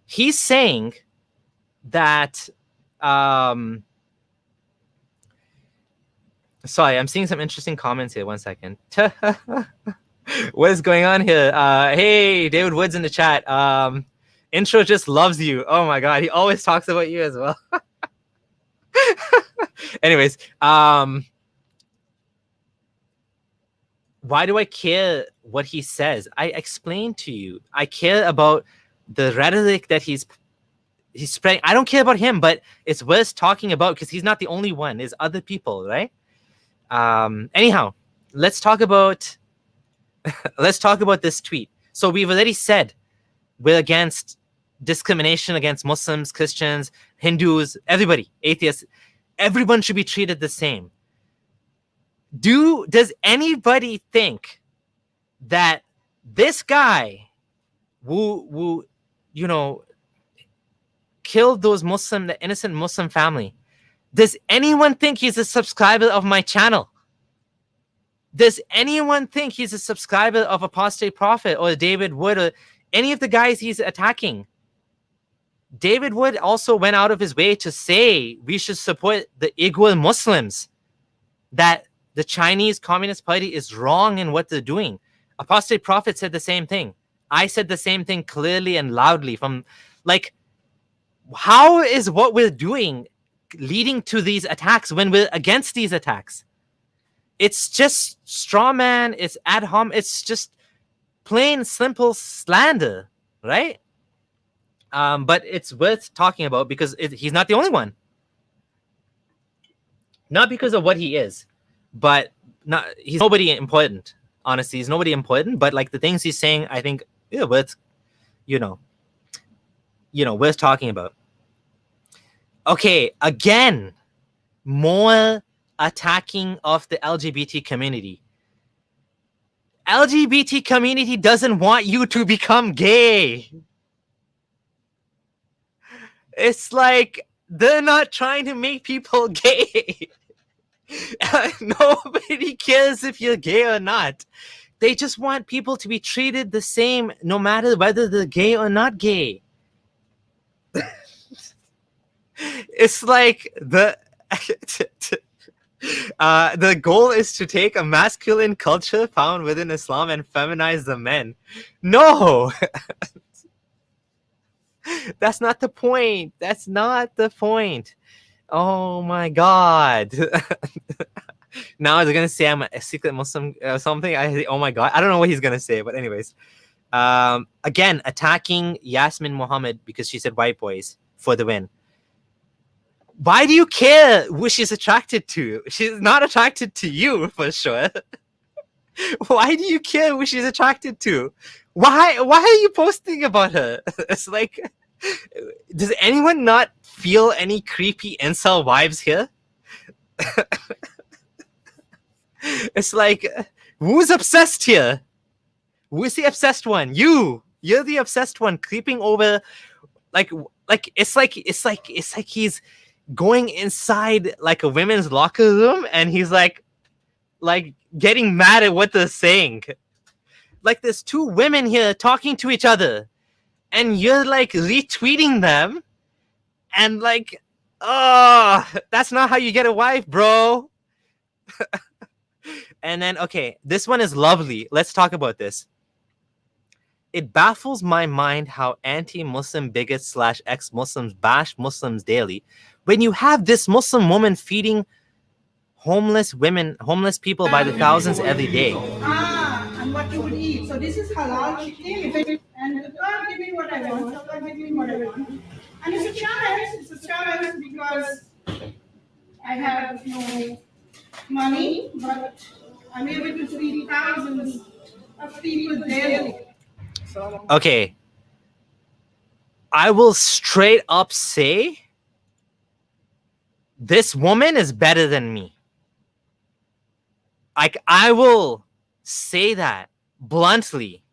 he's saying that. Sorry, I'm seeing some interesting comments here. 1 second. What is going on here? Hey, David Woods in the chat. Intro just loves you. Oh my god, he always talks about you as well. Anyways, why do I care what he says? I explained to you. I care about the rhetoric that he's spreading. I don't care about him, but it's worth talking about because he's not the only one. There's other people, right? Anyhow, let's talk about Let's talk about this tweet. So we've already said we're against discrimination against Muslims, Christians, Hindus, everybody, atheists. Everyone should be treated the same. Does anybody think that this guy who killed the innocent Muslim family, does anyone think he's a subscriber of my channel? Does anyone think he's a subscriber of Apostate Prophet or David Wood or any of the guys he's attacking? David Wood also went out of his way to say we should support the Uyghur Muslims, that the Chinese Communist Party is wrong in what they're doing. Apostate Prophet said the same thing. I said the same thing clearly and loudly. From how is what we're doing leading to these attacks when we're against these attacks? It's just straw man. It's ad hom. It's just plain simple slander, right? But it's worth talking about because he's not the only one. Not because of what he is, but he's nobody important. Honestly, he's nobody important. But like the things he's saying, I think worth, worth talking about. Okay, again, more attacking of the LGBT community. LGBT community doesn't want you to become gay. It's like they're not trying to make people gay. Nobody cares if you're gay or not. They just want people to be treated the same no matter whether they're gay or not gay. It's like the goal is to take a masculine culture found within Islam and feminize the men. No. That's not the point. That's not the point. Oh my God. Now they're going to say I'm a secret Muslim or something. Oh my God. I don't know what he's going to say, but anyways. Again, attacking Yasmin Muhammad because she said white boys for the win. Why do you care who she's attracted to? She's not attracted to you for sure. Why do you care who she's attracted to? Why are you posting about her? It's like, does anyone not feel any creepy incel vibes here? It's like, who's obsessed here? Who's the obsessed one? You're the obsessed one, creeping over, like it's like he's going inside like a women's locker room and he's like getting mad at what they're saying. Like there's two women here talking to each other and you're like retweeting them and like, oh, that's not how you get a wife, bro. And then, okay, this one is lovely. Let's talk about this. It baffles my mind how anti-Muslim bigots / ex-Muslims bash Muslims daily when you have this Muslim woman feeding homeless people by the thousands every day. And what you would eat. So this is halal chicken. And God give me what I want. God give me what I want. And it's a challenge. It's a challenge because I have no money, but I'm able to feed thousands of people daily. Okay. I will straight up say this woman is better than me. I will say that bluntly.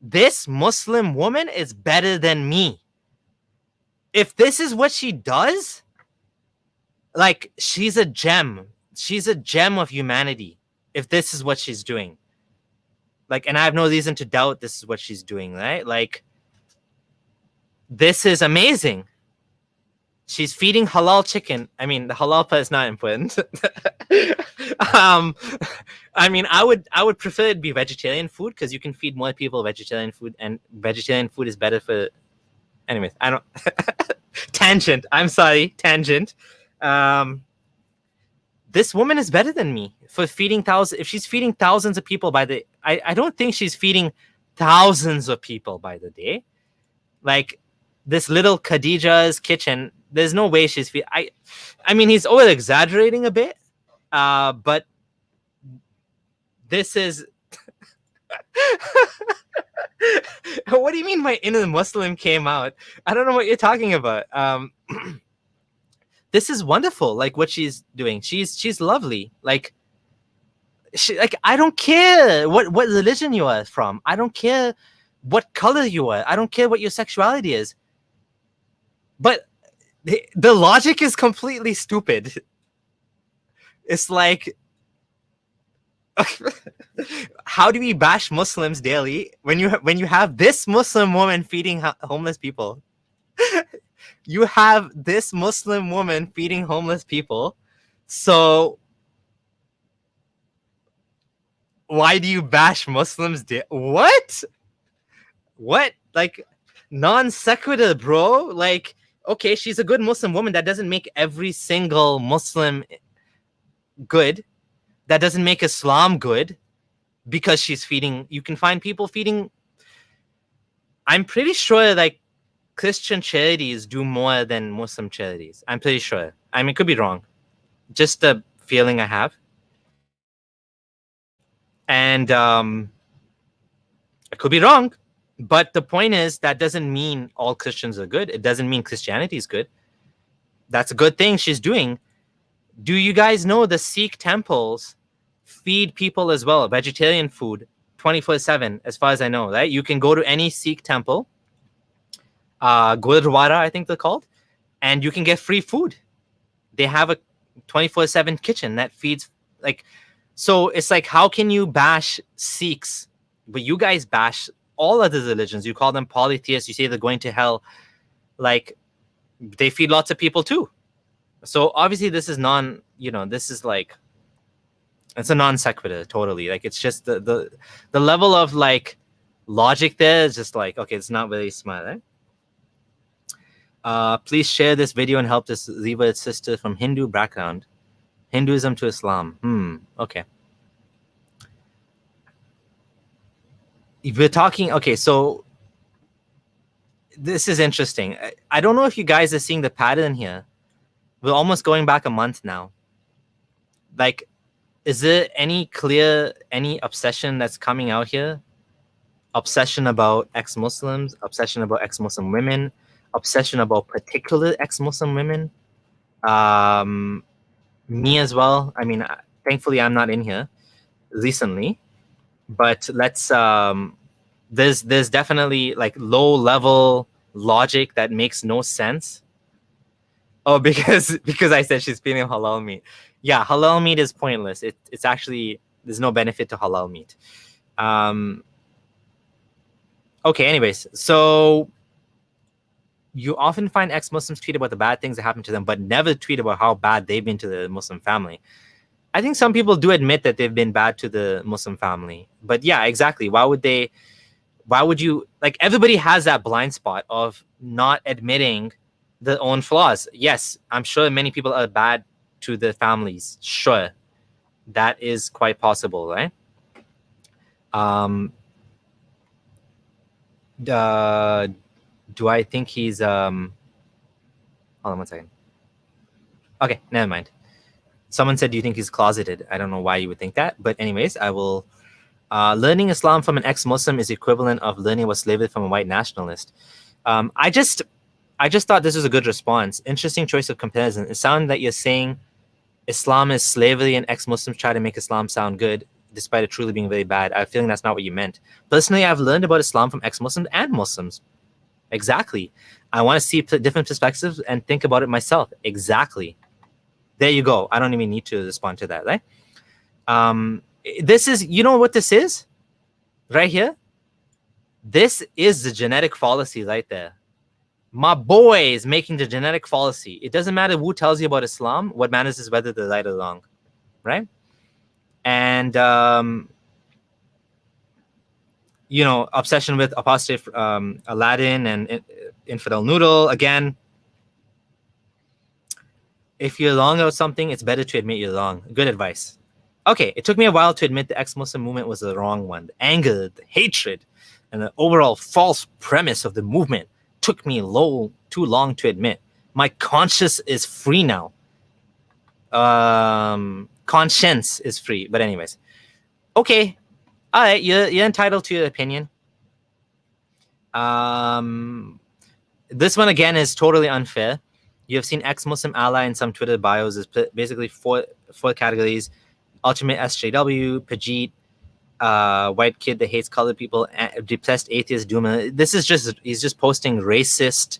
This Muslim woman is better than me. If this is what she does, like, she's a gem. She's a gem of humanity. If this is what she's doing. Like, and I have no reason to doubt this is what she's doing, right? Like, this is amazing. She's feeding halal chicken. I mean, the halal part is not important. I mean, I would prefer it be vegetarian food because you can feed more people vegetarian food, and vegetarian food is better for. Anyways, I don't. Tangent. I'm sorry. Tangent. This woman is better than me for feeding thousands. If she's feeding thousands of people by the, I don't think she's feeding thousands of people by the day. Like this little Khadija's kitchen. There's no way she's feeding. I mean, he's over exaggerating a bit, but this is What do you mean my inner Muslim came out? I don't know what you're talking about. This is wonderful. Like what she's doing. She's lovely. Like I don't care what religion you are from. I don't care what color you are. I don't care what your sexuality is. But the logic is completely stupid. It's like, how do we bash Muslims daily when you have this Muslim woman feeding homeless people? You have this Muslim woman feeding homeless people. So why do you bash Muslims? What? Like, non sequitur, bro. Like, okay, she's a good Muslim woman. That doesn't make every single Muslim good. That doesn't make Islam good because she's feeding. You can find people feeding. I'm pretty sure like Christian charities do more than Muslim charities. I'm pretty sure. I mean, it could be wrong. Just the feeling I have. And I could be wrong. But the point is that doesn't mean all Christians are good. It doesn't mean Christianity is good. That's a good thing she's doing. Do you guys know the Sikh temples feed people as well, vegetarian food, 24/7, as far as I know, right? You can go to any Sikh temple, Gurdwara, I think they're called, and you can get free food. They have a 24/7 kitchen that feeds, like, so it's like, how can you bash Sikhs, but you guys bash all other religions? You call them polytheists. You say they're going to hell. Like, they feed lots of people too. So obviously this is this is like, it's a non sequitur totally. Like, it's just the level of like logic there is just like, okay, it's not really smart, right? Please share this video and help this revert sister from Hindu background. Hinduism to Islam. Okay. We're talking, okay, so this is interesting. I don't know if you guys are seeing the pattern here. We're almost going back a month now. Like, is there any obsession that's coming out here? Obsession about ex-Muslims, obsession about ex-Muslim women, obsession about particular ex-Muslim women. Me as well. I mean, thankfully I'm not in here recently, but let's, there's definitely like low level logic that makes no sense. Oh, because I said she's feeding halal meat. Yeah, halal meat is pointless. It's actually, there's no benefit to halal meat. Okay, anyways, so you often find ex-Muslims tweet about the bad things that happen to them, but never tweet about how bad they've been to the Muslim family. I think some people do admit that they've been bad to the Muslim family. But yeah, exactly. Why would you, like, everybody has that blind spot of not admitting their own flaws. Yes, I'm sure many people are bad to their families. Sure. That is quite possible, right? Do I think he's hold on one second. Okay, never mind. Someone said, do you think he's closeted? I don't know why you would think that, but anyways, I will. Learning Islam from an ex-Muslim is equivalent of learning about slavery from a white nationalist. I just thought this was a good response. Interesting choice of comparison. It sounded like you're saying Islam is slavery and ex-Muslims try to make Islam sound good, despite it truly being very bad. I have a feeling that's not what you meant. Personally, I've learned about Islam from ex-Muslims and Muslims. Exactly. I want to see different perspectives and think about it myself. Exactly. There you go. I don't even need to respond to that, right? This is, you know what this is? Right here? This is the genetic fallacy right there. My boy is making the genetic fallacy. It doesn't matter who tells you about Islam. What matters is whether they're right or wrong, right? And, obsession with apostate Aladdin and infidel noodle. Again, if you're wrong about something, it's better to admit you're wrong. Good advice. Okay, it took me a while to admit the ex-Muslim movement was the wrong one. The anger, the hatred, and the overall false premise of the movement took me too long to admit. My conscience is free now. Conscience is free. But anyways. Okay. All right, you're entitled to your opinion. This one again is totally unfair. You have seen ex-Muslim ally in some Twitter bios is basically four categories: ultimate SJW, Pajit, white kid that hates colored people, depressed atheist doomer. This is he's just posting racist,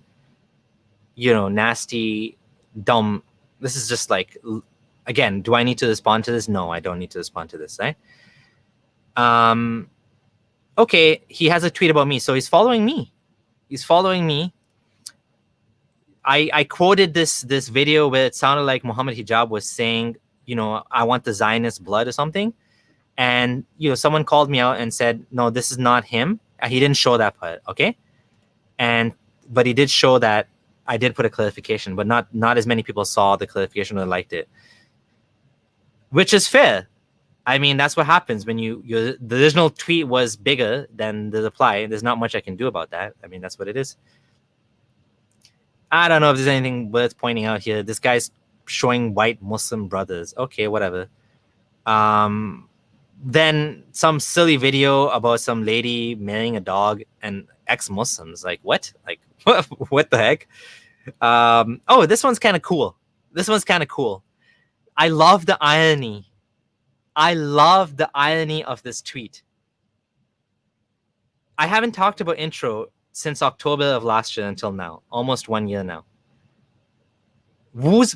nasty, dumb. This is just like, again, do I need to respond to this? No, I don't need to respond to this, right? Okay, he has a tweet about me, so he's following me. I quoted this video where it sounded like Muhammad Hijab was saying, I want the Zionist blood or something. And, someone called me out and said, no, this is not him. He didn't show that part, okay? But he did show that I did put a clarification, but not as many people saw the clarification or liked it. Which is fair. I mean, that's what happens when the original tweet was bigger than the reply. There's not much I can do about that. I mean, that's what it is. I don't know if there's anything worth pointing out here. This guy's showing white Muslim brothers. Okay, whatever. Then some silly video about some lady marrying a dog and ex-Muslims. Like, what? Like, what the heck? Oh, this one's kind of cool. I love the irony. Of this tweet. I haven't talked about intro since October of last year until now, almost 1 year now. Who's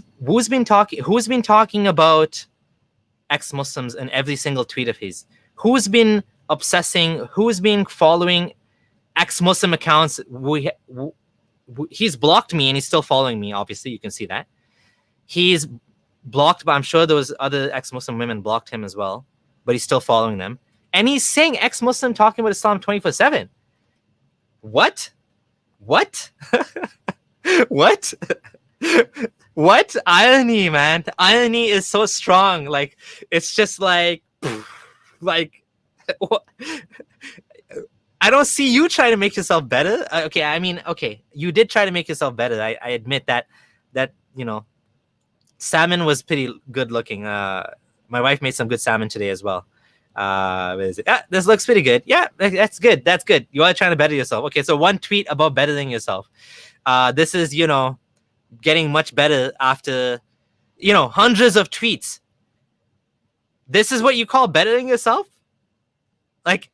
been talking about ex-Muslims in every single tweet of his? Who's been obsessing? Who's been following ex-Muslim accounts? He's blocked me and he's still following me. Obviously, you can see that. He's blocked, but I'm sure there was other ex-Muslim women blocked him as well, but he's still following them. And he's saying ex-Muslim talking about Islam 24/7. What? What irony, man. The irony is so strong. Like, it's just like what? I don't see you trying to make yourself better. Okay, you did try to make yourself better. I admit that salmon was pretty good looking. My wife made some good salmon today as well. What is it? This looks pretty good. Yeah, that's good. You are trying to better yourself. Okay, so one tweet about bettering yourself. This is, getting much better after, hundreds of tweets. This is what you call bettering yourself? Like,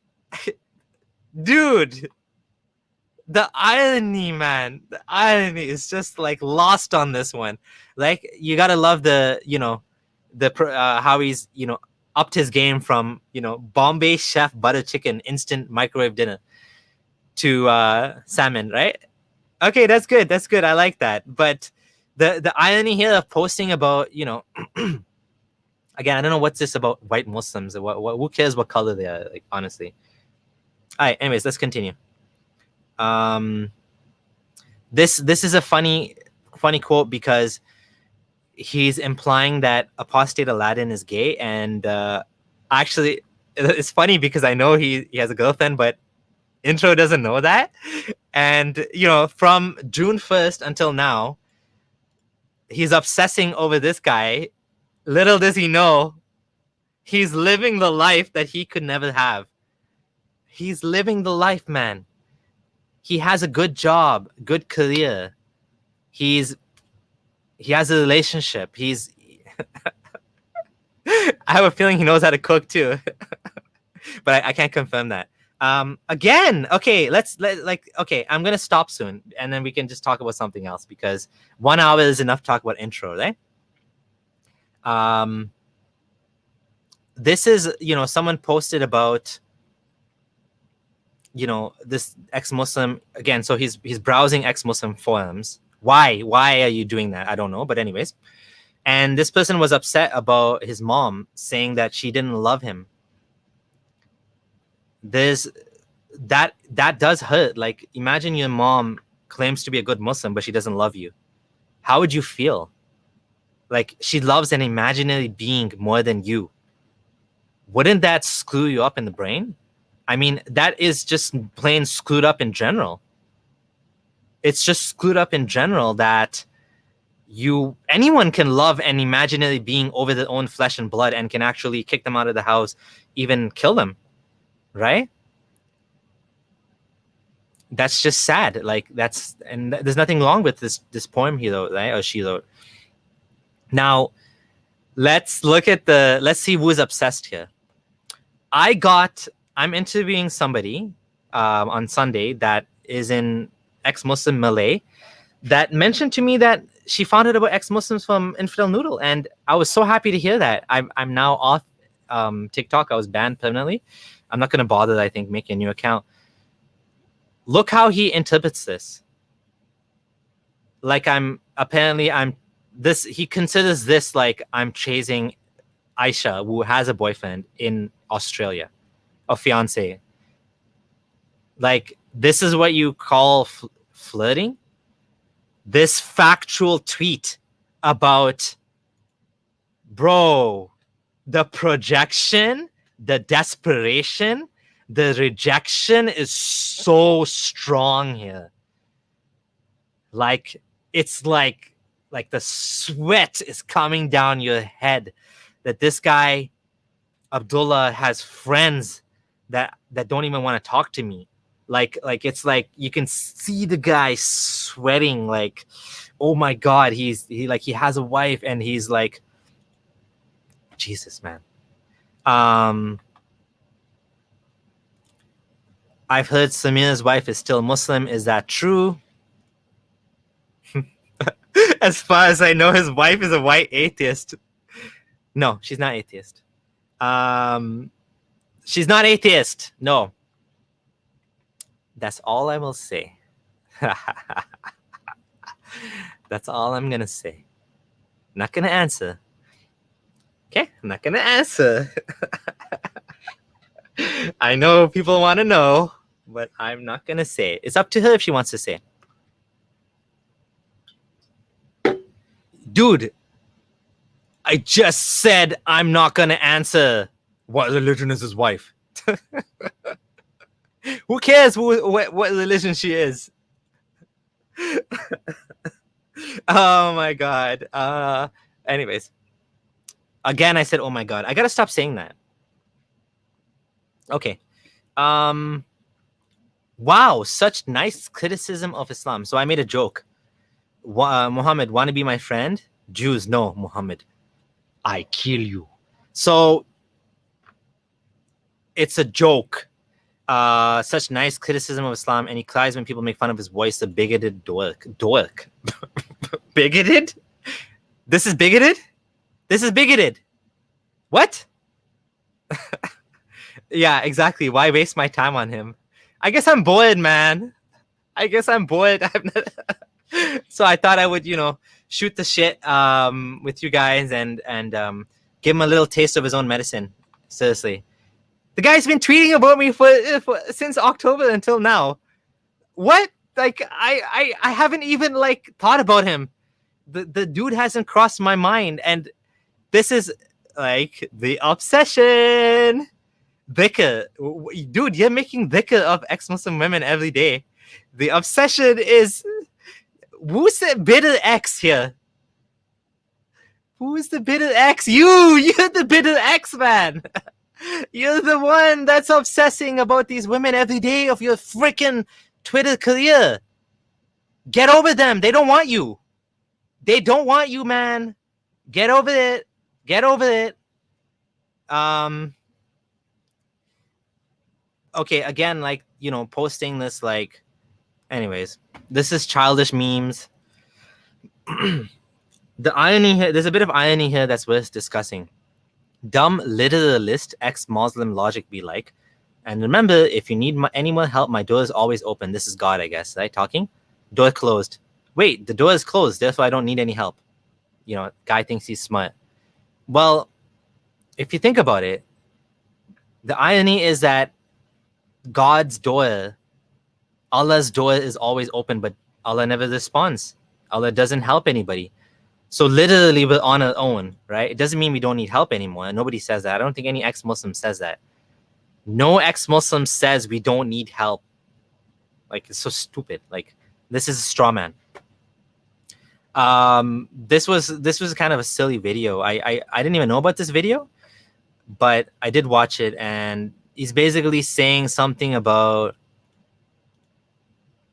dude, the irony, man. The irony is just like lost on this one. Like, you gotta love the, how he's, upped his game from, Bombay chef butter chicken instant microwave dinner to salmon, right? Okay, that's good. I like that. But the irony here of posting about, again, I don't know what's this about white Muslims. Who cares what color they are? Like, honestly. All right. Anyways, let's continue. This is a funny quote because he's implying that apostate Aladdin is gay, and actually, it's funny because I know he has a girlfriend, but intro doesn't know that. And from June 1st until now, he's obsessing over this guy. Little does he know, he's living the life that he could never have. He's living the life, man. He has a good job, good career. He has a relationship. I have a feeling he knows how to cook too. But I can't confirm that. Again, okay, okay, I'm gonna stop soon, and then we can just talk about something else because 1 hour is enough to talk about intro, right? This is, someone posted about, this ex-Muslim again. So he's browsing ex-Muslim forums. Why are you doing that? I don't know, but anyways. And this person was upset about his mom saying that she didn't love him. That does hurt. Like, imagine your mom claims to be a good Muslim, but she doesn't love you. How would you feel? Like, she loves an imaginary being more than you. Wouldn't that screw you up in the brain? I mean, that is just plain screwed up in general. It's just screwed up in general that anyone can love an imaginary being over their own flesh and blood and can actually kick them out of the house, even kill them. right? That's just sad. Like there's nothing wrong with this poem he wrote, right? Or she wrote. Now, let's see who's obsessed here. I'm interviewing somebody on Sunday that is in ex-Muslim Malay that mentioned to me that she found out about ex-Muslims from Infidel Noodle, and I was so happy to hear that. I'm now off TikTok. I was banned permanently. I'm not going to bother, I think, making a new account. Look how he interprets this. Like he considers this like I'm chasing Aisha, who has a boyfriend in Australia, a fiance. Like, this is what you call flirting? This factual tweet about, bro, the projection, the desperation, the rejection is so strong here. Like, it's like the sweat is coming down your head that this guy, Abdullah, has friends that don't even want to talk to me. Like it's like you can see the guy sweating, like, oh my God, he has a wife, and he's like, Jesus, man. I've heard Samir's wife is still Muslim. Is that true? As far as I know, his wife is a white atheist. No, she's not atheist. She's not atheist. No. That's all I will say. That's all I'm going to say. Not going to answer. Okay? I'm not going to answer. I know people want to know, but I'm not going to say it. It's up to her if she wants to say it. Dude, I just said I'm not going to answer what religion is his wife. Who cares what religion she is? Oh my God. Anyways. Again, I said, oh my God. I got to stop saying that. Okay. Wow, such nice criticism of Islam. So I made a joke. Muhammad, want to be my friend? Jews, no, Muhammad. I kill you. So it's a joke. Such nice criticism of Islam, and he cries when people make fun of his voice, a bigoted dork. Bigoted? This is bigoted? This is bigoted. What? Yeah, exactly. Why waste my time on him? I guess I'm bored, man. I guess I'm bored. So I thought I would, shoot the shit with you guys and give him a little taste of his own medicine. Seriously. The guy's been tweeting about me for since October until now. What? Like, I haven't even thought about him. The dude hasn't crossed my mind, and this is the obsession. Dhikr. Dude, you're making dhikr of ex-Muslim women every day. The obsession is, who's the bitter ex here? Who's the bitter ex? You're the bitter ex, man. You're the one that's obsessing about these women every day of your freaking Twitter career. Get over them. They don't want you. They don't want you, man. Get over it. Get over it. Okay, again, posting this, anyways, this is childish memes. The irony here, there's a bit of irony here that's worth discussing. Dumb literalist ex-Muslim logic be like, and remember, if you need any more help, my door is always open. This is God, I guess, right? Talking. Door closed. Wait, the door is closed, therefore I don't need any help. Guy thinks he's smart. Well, if you think about it, the irony is that God's door, Allah's door is always open, but Allah never responds. Allah doesn't help anybody. So literally we're on our own, right? It doesn't mean we don't need help anymore. Nobody says that. I don't think any ex-Muslim says that. No ex-Muslim says we don't need help. It's so stupid. This is a straw man. This was kind of a silly video. I didn't even know about this video, but I did watch it, and he's basically saying something about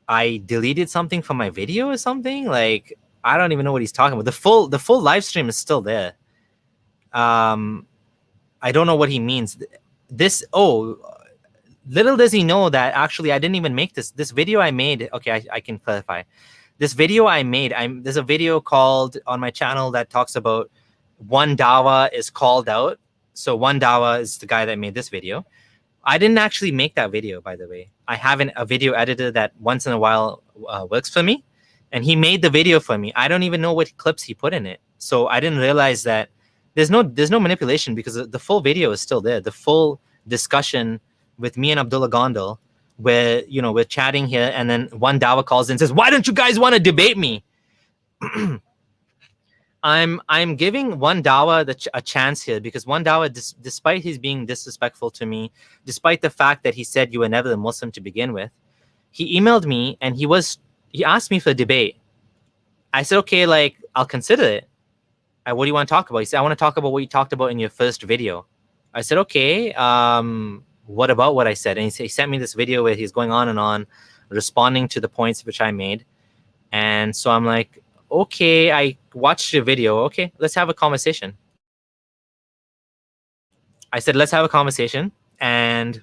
I deleted something from my video or something. Like, I don't even know what he's talking about. The full live stream is still there. I don't know what he means. Little does he know that actually I didn't even make this video I made. Okay, I can clarify. This video I made, there's a video called on my channel that talks about One Dawah is called out. So One Dawah is the guy that made this video. I didn't actually make that video, by the way. I have a video editor that once in a while works for me, and he made the video for me. I don't even know what clips he put in it. So I didn't realize that there's no manipulation, because the full video is still there. The full discussion with me and Abdullah Gondal, where, you know, we're chatting here, and then One Dawah calls in and says, "Why don't you guys want to debate me?" I'm giving One Dawah a chance here, because One Dawah, despite his being disrespectful to me, despite the fact that he said you were never a Muslim to begin with, he emailed me and he asked me for a debate. I said, okay, like, I'll consider it. What do you want to talk about? He said, I want to talk about what you talked about in your first video. I said, okay, what about what I said? And he sent me this video where he's going on and on, responding to the points which I made. And so I'm like, okay, I watched your video. Okay, let's have a conversation. I said, let's have a conversation. And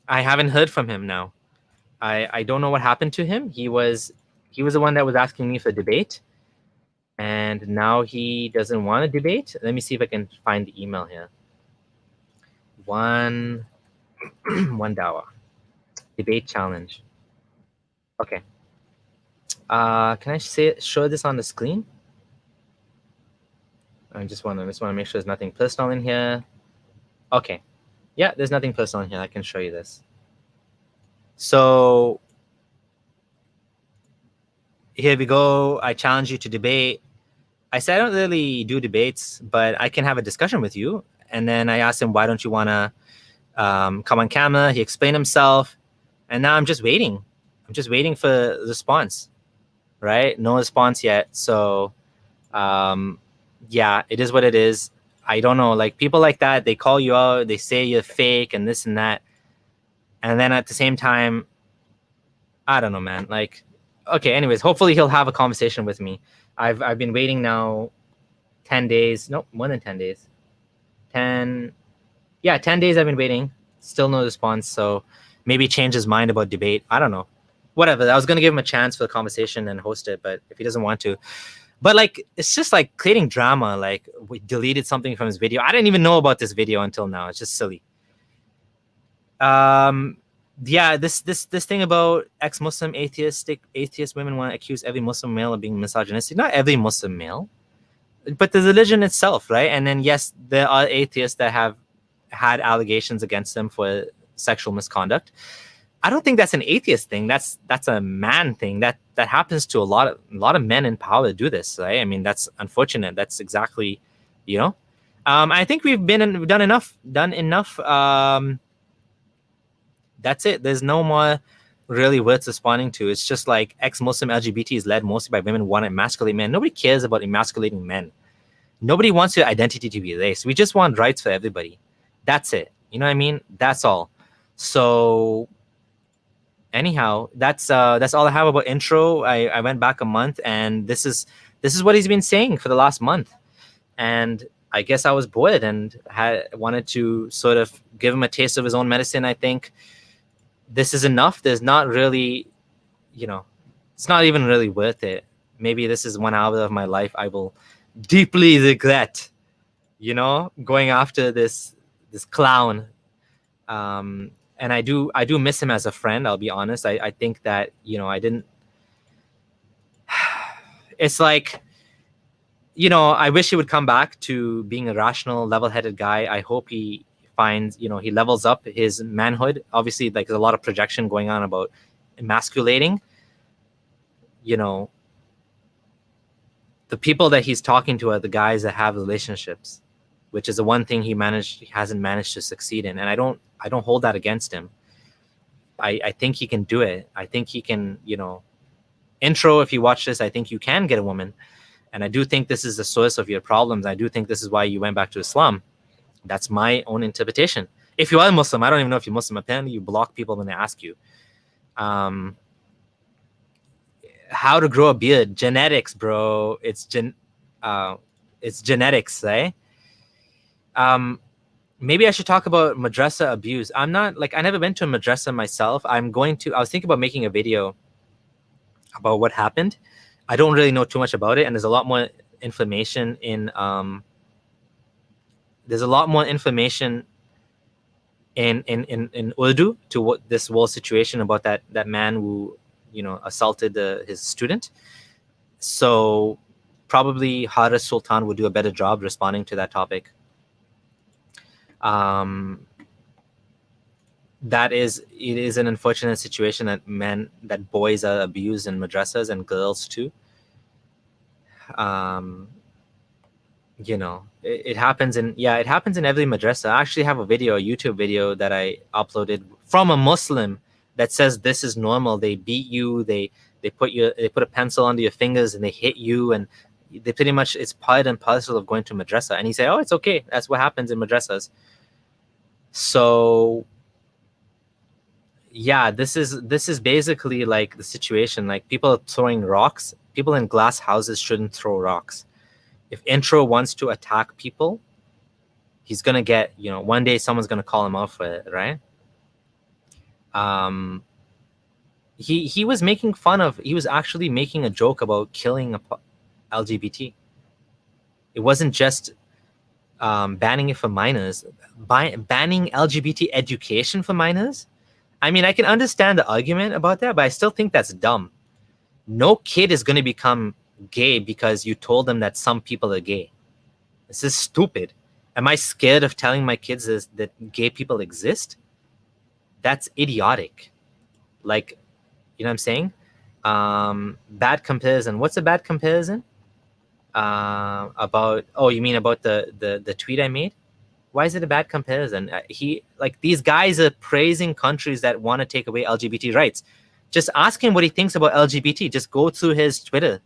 I haven't heard from him now. I don't know what happened to him. He was the one that was asking me for debate. And now he doesn't want to debate. Let me see if I can find the email here. One Dawah. Debate challenge. Okay. Can I show this on the screen? I just want to make sure there's nothing personal in here. Okay. Yeah, there's nothing personal in here. I can show you this. So here we go. I challenge you to debate. I said, I don't really do debates, but I can have a discussion with you. And then I asked him, why don't you want to come on camera? He explained himself. And now I'm just waiting. I'm just waiting for a response, right? No response yet. So, yeah, it is what it is. I don't know. Like, people like that, they call you out. They say you're fake and this and that. And then at the same time, I don't know, man. Like, okay, anyways, hopefully he'll have a conversation with me. I've been waiting now 10 days. No, more than 10 days. 10 days I've been waiting. Still no response. So maybe change his mind about debate. I don't know. Whatever. I was going to give him a chance for the conversation and host it, but if he doesn't want to. But like, it's just like creating drama. Like, we deleted something from his video. I didn't even know about this video until now. It's just silly. Yeah, this thing about ex-Muslim atheist women want to accuse every Muslim male of being misogynistic. Not every Muslim male, but the religion itself, right? And then yes, there are atheists that have had allegations against them for sexual misconduct. I don't think that's an atheist thing. That's a man thing. That happens to a lot of men in power do this, right? I mean, that's unfortunate. That's exactly, you know. I think we've done enough. That's it. There's no more really worth responding to. It's just like ex-Muslim LGBT is led mostly by women who want to emasculate men. Nobody cares about emasculating men. Nobody wants your identity to be erased. We just want rights for everybody. That's it. You know what I mean? That's all. So anyhow, that's all I have about intro. I went back a month, and this is what he's been saying for the last month. And I guess I was bored and wanted to sort of give him a taste of his own medicine. I think this is enough. There's not really, you know, it's not even really worth it. Maybe this is 1 hour of my life I will deeply regret, you know, going after this clown. And I do miss him as a friend. I'll be honest. I think that, you know, it's like, you know, I wish he would come back to being a rational, level-headed guy. I hope he finds, you know, he levels up his manhood. Obviously, like, there's a lot of projection going on about emasculating. You know, the people that he's talking to are the guys that have relationships, which is the one thing he hasn't managed to succeed in. And I don't hold that against him. I think he can do it. I think he can, you know, intro, if you watch this, I think you can get a woman. And I do think this is the source of your problems. I do think this is why you went back to Islam. That's my own interpretation. if you are Muslim, I don't even know if you're Muslim. Apparently, you block people when they ask you. How to grow a beard? Genetics, bro. It's genetics, eh? Maybe I should talk about madrassa abuse. I'm not like, I never went to a madrassa myself. I was thinking about making a video about what happened. I don't really know too much about it, and there's a lot more information in in Urdu to what this whole situation about that man who, you know, assaulted his student. So probably Haris Sultan would do a better job responding to that topic. It is an unfortunate situation that boys are abused in madrassas, and girls too. You know, it happens in every madrassa. I actually have a YouTube video that I uploaded from a Muslim that says this is normal. They beat you, they put a pencil under your fingers and they hit you, and they pretty much, it's part and parcel of going to madrassa. And he said, oh, it's okay, that's what happens in madrassas. So yeah, this is basically like the situation. Like, people are throwing rocks. People in glass houses shouldn't throw rocks. If Intro wants to attack people, he's gonna get, you know, one day someone's gonna call him out for it, right? He was making fun of, he was actually making a joke about killing LGBT. It wasn't just banning it for minors, banning LGBT education for minors. I mean, I can understand the argument about that, but I still think that's dumb. No kid is going to become gay because you told them that some people are gay. This is stupid. Am I scared of telling my kids that gay people exist? That's idiotic. Like, you know what I'm saying? Bad comparison. What's a bad comparison? About, oh, you mean about the tweet I made? Why is it a bad comparison? These guys are praising countries that want to take away LGBT rights. Just ask him what he thinks about LGBT. Just go through his Twitter.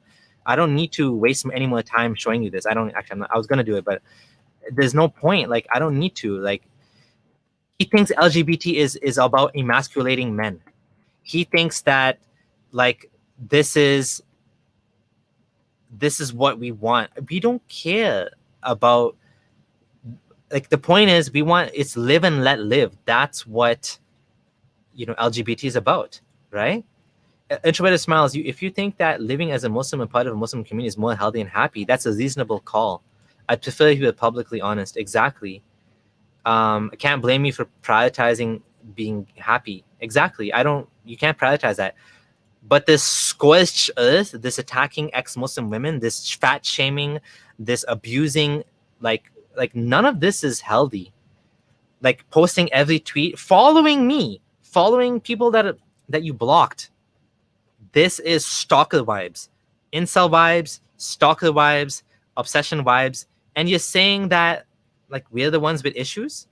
I don't need to waste any more time showing you this. I was going to do it, but there's no point. Like, I don't need to. Like, he thinks LGBT is about emasculating men. He thinks that, like, this is what we want. We don't care about, like, the point is, it's live and let live. That's what, you know, LGBT is about, right? Introverted Smiles, if you think that living as a Muslim and part of a Muslim community is more healthy and happy, that's a reasonable call. I'd prefer if you were publicly honest. Exactly. I can't blame you for prioritizing being happy. Exactly. You can't prioritize that. But this scorched earth, this attacking ex-Muslim women, this fat shaming, this abusing, like none of this is healthy. Like, posting every tweet, following me, following people that you blocked. This is stalker vibes, incel vibes, stalker vibes, obsession vibes. And you're saying that, like, we're the ones with issues?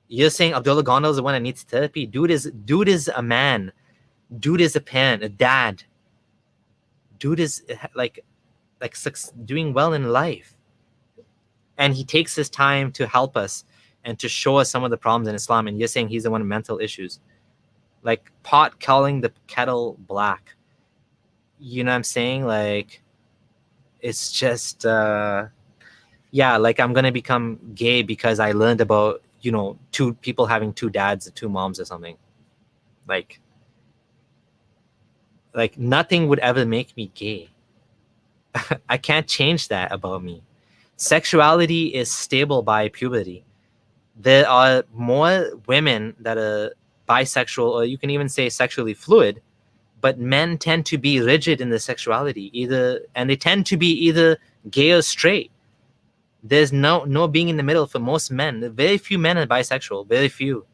You're saying Abdullah Gondal is the one that needs therapy? Dude is a man. Dude is a parent, a dad. Dude is like doing well in life. And he takes his time to help us and to show us some of the problems in Islam. And you're saying he's the one with mental issues. Like, pot calling the kettle black. You know what I'm saying? Like, it's just, yeah, like, I'm going to become gay because I learned about, you know, two people having two dads and two moms or something. Like nothing would ever make me gay. I can't change that about me. Sexuality is stable by puberty. There are more women that are bisexual, or you can even say sexually fluid, but men tend to be rigid in their sexuality, and they tend to be either gay or straight. There's no being in the middle for most men. Very few men are bisexual, very few.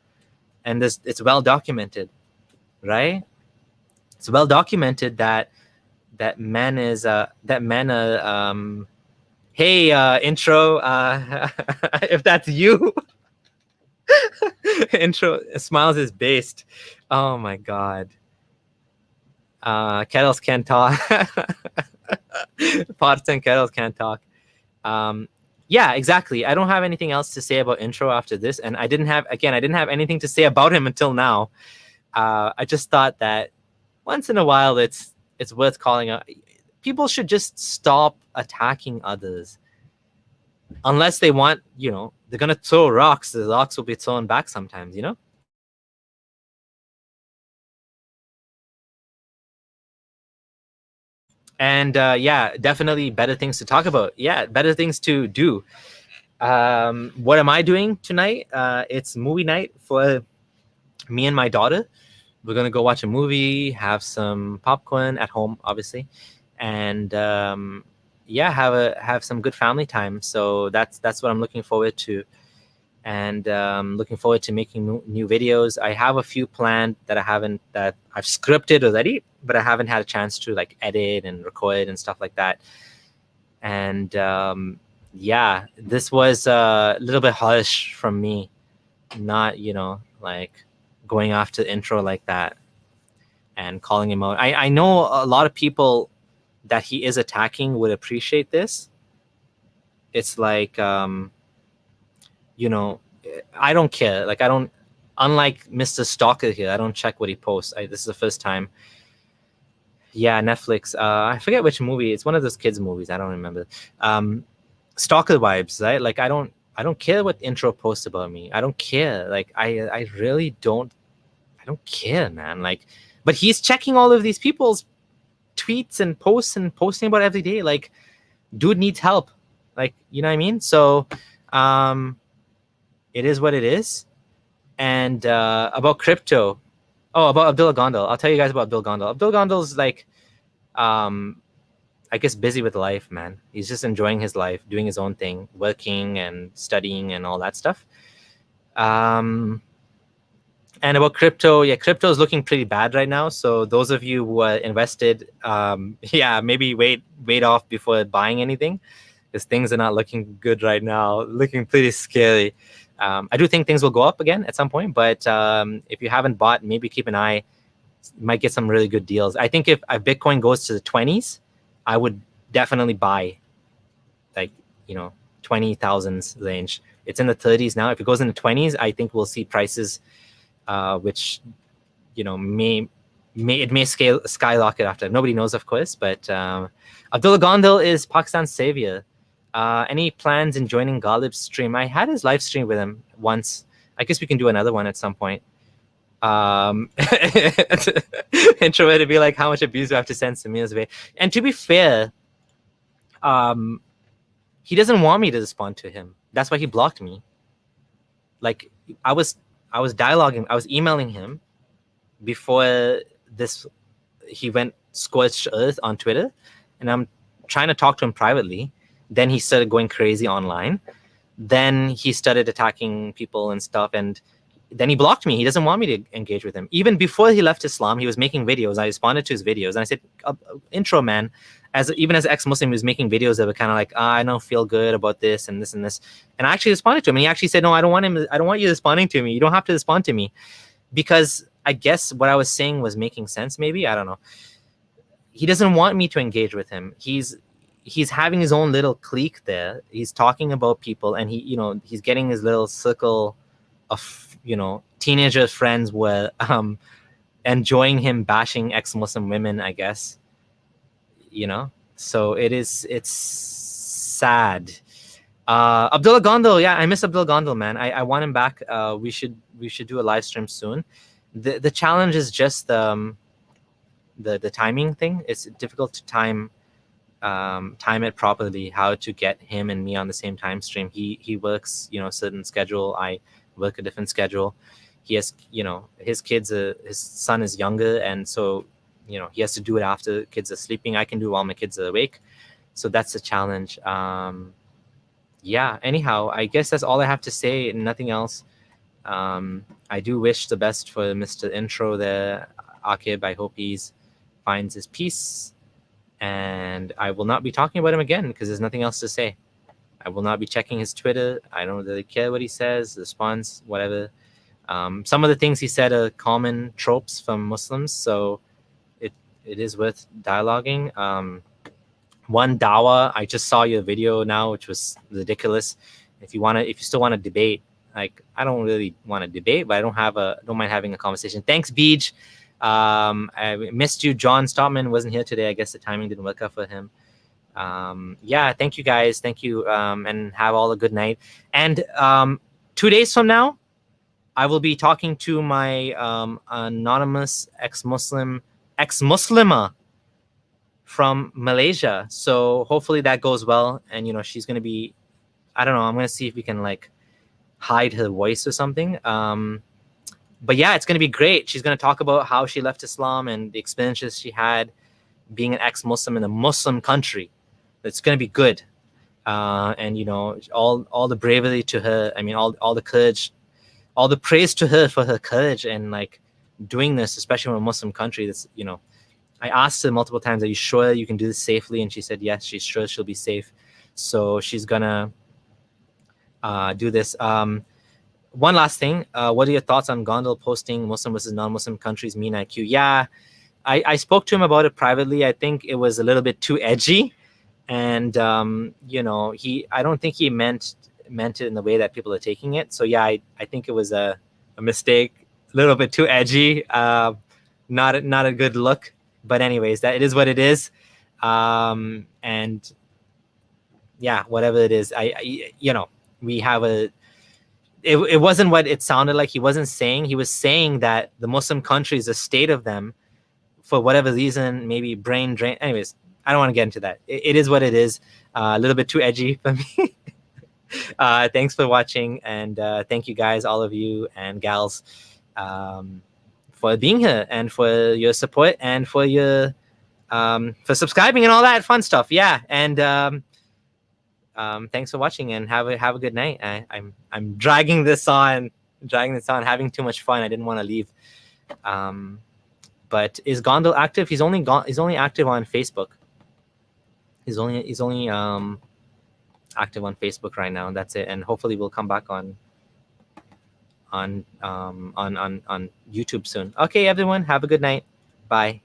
And it's well documented, right? It's well documented that men are hey, Intro, if that's you. Intro Smiles is based. Oh my god. Kettles can't talk. Pots and kettles can't talk. yeah, exactly. I don't have anything else to say about Intro after this, and I didn't have anything to say about him until now. I just thought that once in a while, it's worth calling out. People should just stop attacking others, unless they want, they're gonna throw rocks. The rocks will be thrown back sometimes, And yeah, definitely better things to talk about. Yeah, better things to do. What am I doing tonight? It's movie night for me and my daughter. We're gonna go watch a movie, have some popcorn at home, obviously, and yeah, have some good family time. So that's what I'm looking forward to, and looking forward to making new videos. I have a few planned that I've scripted already, but I haven't had a chance to like edit and record and stuff like that. And yeah, this was a little bit harsh from me, not like going after Intro like that and calling him out. I know a lot of people that he is attacking would appreciate this. It's like I don't care. Like, I don't, unlike Mr. Stalker here, I don't check what he posts. This is the first time. Yeah, Netflix. I forget which movie. It's one of those kids' movies. I don't remember. Stalker vibes, right? Like, I don't care what Intro posts about me. I don't care. Like, I really don't. I don't care, man. Like, but he's checking all of these people's tweets and posts and posting about every day. Like, dude needs help. Like, you know what I mean? So, it is what it is. And about crypto. Oh, about Abdullah Gondal. I'll tell you guys about Abdul Gondal. Abdul Gondal's like, I guess, busy with life, man. He's just enjoying his life, doing his own thing, working and studying and all that stuff. And about crypto, yeah, crypto is looking pretty bad right now. So those of you who are invested, yeah, maybe wait off before buying anything, because things are not looking good right now, looking pretty scary. I do think things will go up again at some point, but if you haven't bought, maybe keep an eye. You might get some really good deals. I think if Bitcoin goes to the 20s, I would definitely buy, like, 20,000s range. It's in the 30s now. If it goes in the 20s, I think we'll see prices which may skyrocket after. Nobody knows, of course, but Abdullah Gondal is Pakistan's savior. Any plans in joining Ghalib's stream? I had his live stream with him once. I guess we can do another one at some point. Introvert to be like, how much abuse do I have to send Samir's way? And to be fair, he doesn't want me to respond to him. That's why he blocked me. Like, I was dialoguing, I was emailing him before this. He went scorched earth on Twitter, and I'm trying to talk to him privately. Then he started going crazy online. Then he started attacking people and stuff, and then he blocked me. He doesn't want me to engage with him. Even before he left Islam, he was making videos. I responded to his videos, and I said, Intro, man, even as ex-Muslim, he was making videos that were kind of like, I don't feel good about this and this and this. And I actually responded to him, and he actually said, no, I don't want you responding to me. You don't have to respond to me. Because I guess what I was saying was making sense, maybe. I don't know. He doesn't want me to engage with him. He's having his own little clique there. He's talking about people, and he's getting his little circle of teenager friends were enjoying him bashing ex-Muslim women, I guess. So it's sad. Abdullah Gondal, yeah, I miss Abdullah Gondal, man. I want him back. We should do a live stream soon. The challenge is just the timing thing. It's difficult to time it properly, how to get him and me on the same time stream. He works a certain schedule. I work a different schedule. He has his kids, his son is younger, and so he has to do it after kids are sleeping. I can do it while my kids are awake, so that's the challenge. Yeah, anyhow, I guess that's all I have to say. Nothing else. I do wish the best for Mr. Intro there, Akib. I hope he finds his peace, and I will not be talking about him again because there's nothing else to say. I will not be checking his Twitter. I don't really care what he says, response, whatever. Some of the things he said are common tropes from Muslims, so it is worth dialoguing. One Dawah, I just saw your video now, which was ridiculous. If you still want to debate, like, I don't really want to debate, but I don't mind having a conversation. Thanks, Beej. I missed you. John Stopman wasn't here today. I guess the timing didn't work out for him. Yeah, thank you guys. Thank you, and have all a good night. And 2 days from now, I will be talking to my anonymous ex-Muslimah from Malaysia. So hopefully that goes well. And, you know, she's going to be, I don't know, I'm going to see if we can like hide her voice or something. But yeah, it's going to be great. She's going to talk about how she left Islam and the experiences she had being an ex-Muslim in a Muslim country. It's going to be good. And, you know, all the bravery to her. I mean, all the courage, all the praise to her for her courage and like doing this, especially in a Muslim country. That's, you know, I asked her multiple times, are you sure you can do this safely? And she said, yes, she's sure she'll be safe. So she's gonna do this. One last thing. What are your thoughts on Gondal posting Muslim versus non-Muslim countries mean IQ? Yeah, I spoke to him about it privately. I think it was a little bit too edgy. And, you know, I don't think he meant it in the way that people are taking it. So yeah, I think it was a mistake, a little bit too edgy, not a good look. But anyways, that it is what it is. And yeah, whatever it is, you know, we have it wasn't what it sounded like. He wasn't saying, he was saying that the Muslim countries, the state of them, for whatever reason, maybe brain drain. Anyways, I don't want to get into that. It is what it is. A little bit too edgy for me. Thanks for watching, and thank you guys, all of you and gals, for being here and for your support and for your for subscribing and all that fun stuff. Yeah, and thanks for watching and have a good night. I'm dragging this on, having too much fun. I didn't want to leave. But is Gondal active? He's only active on Facebook. He's only active on Facebook right now. That's it. And hopefully we'll come back on YouTube soon. Okay, everyone, have a good night. Bye.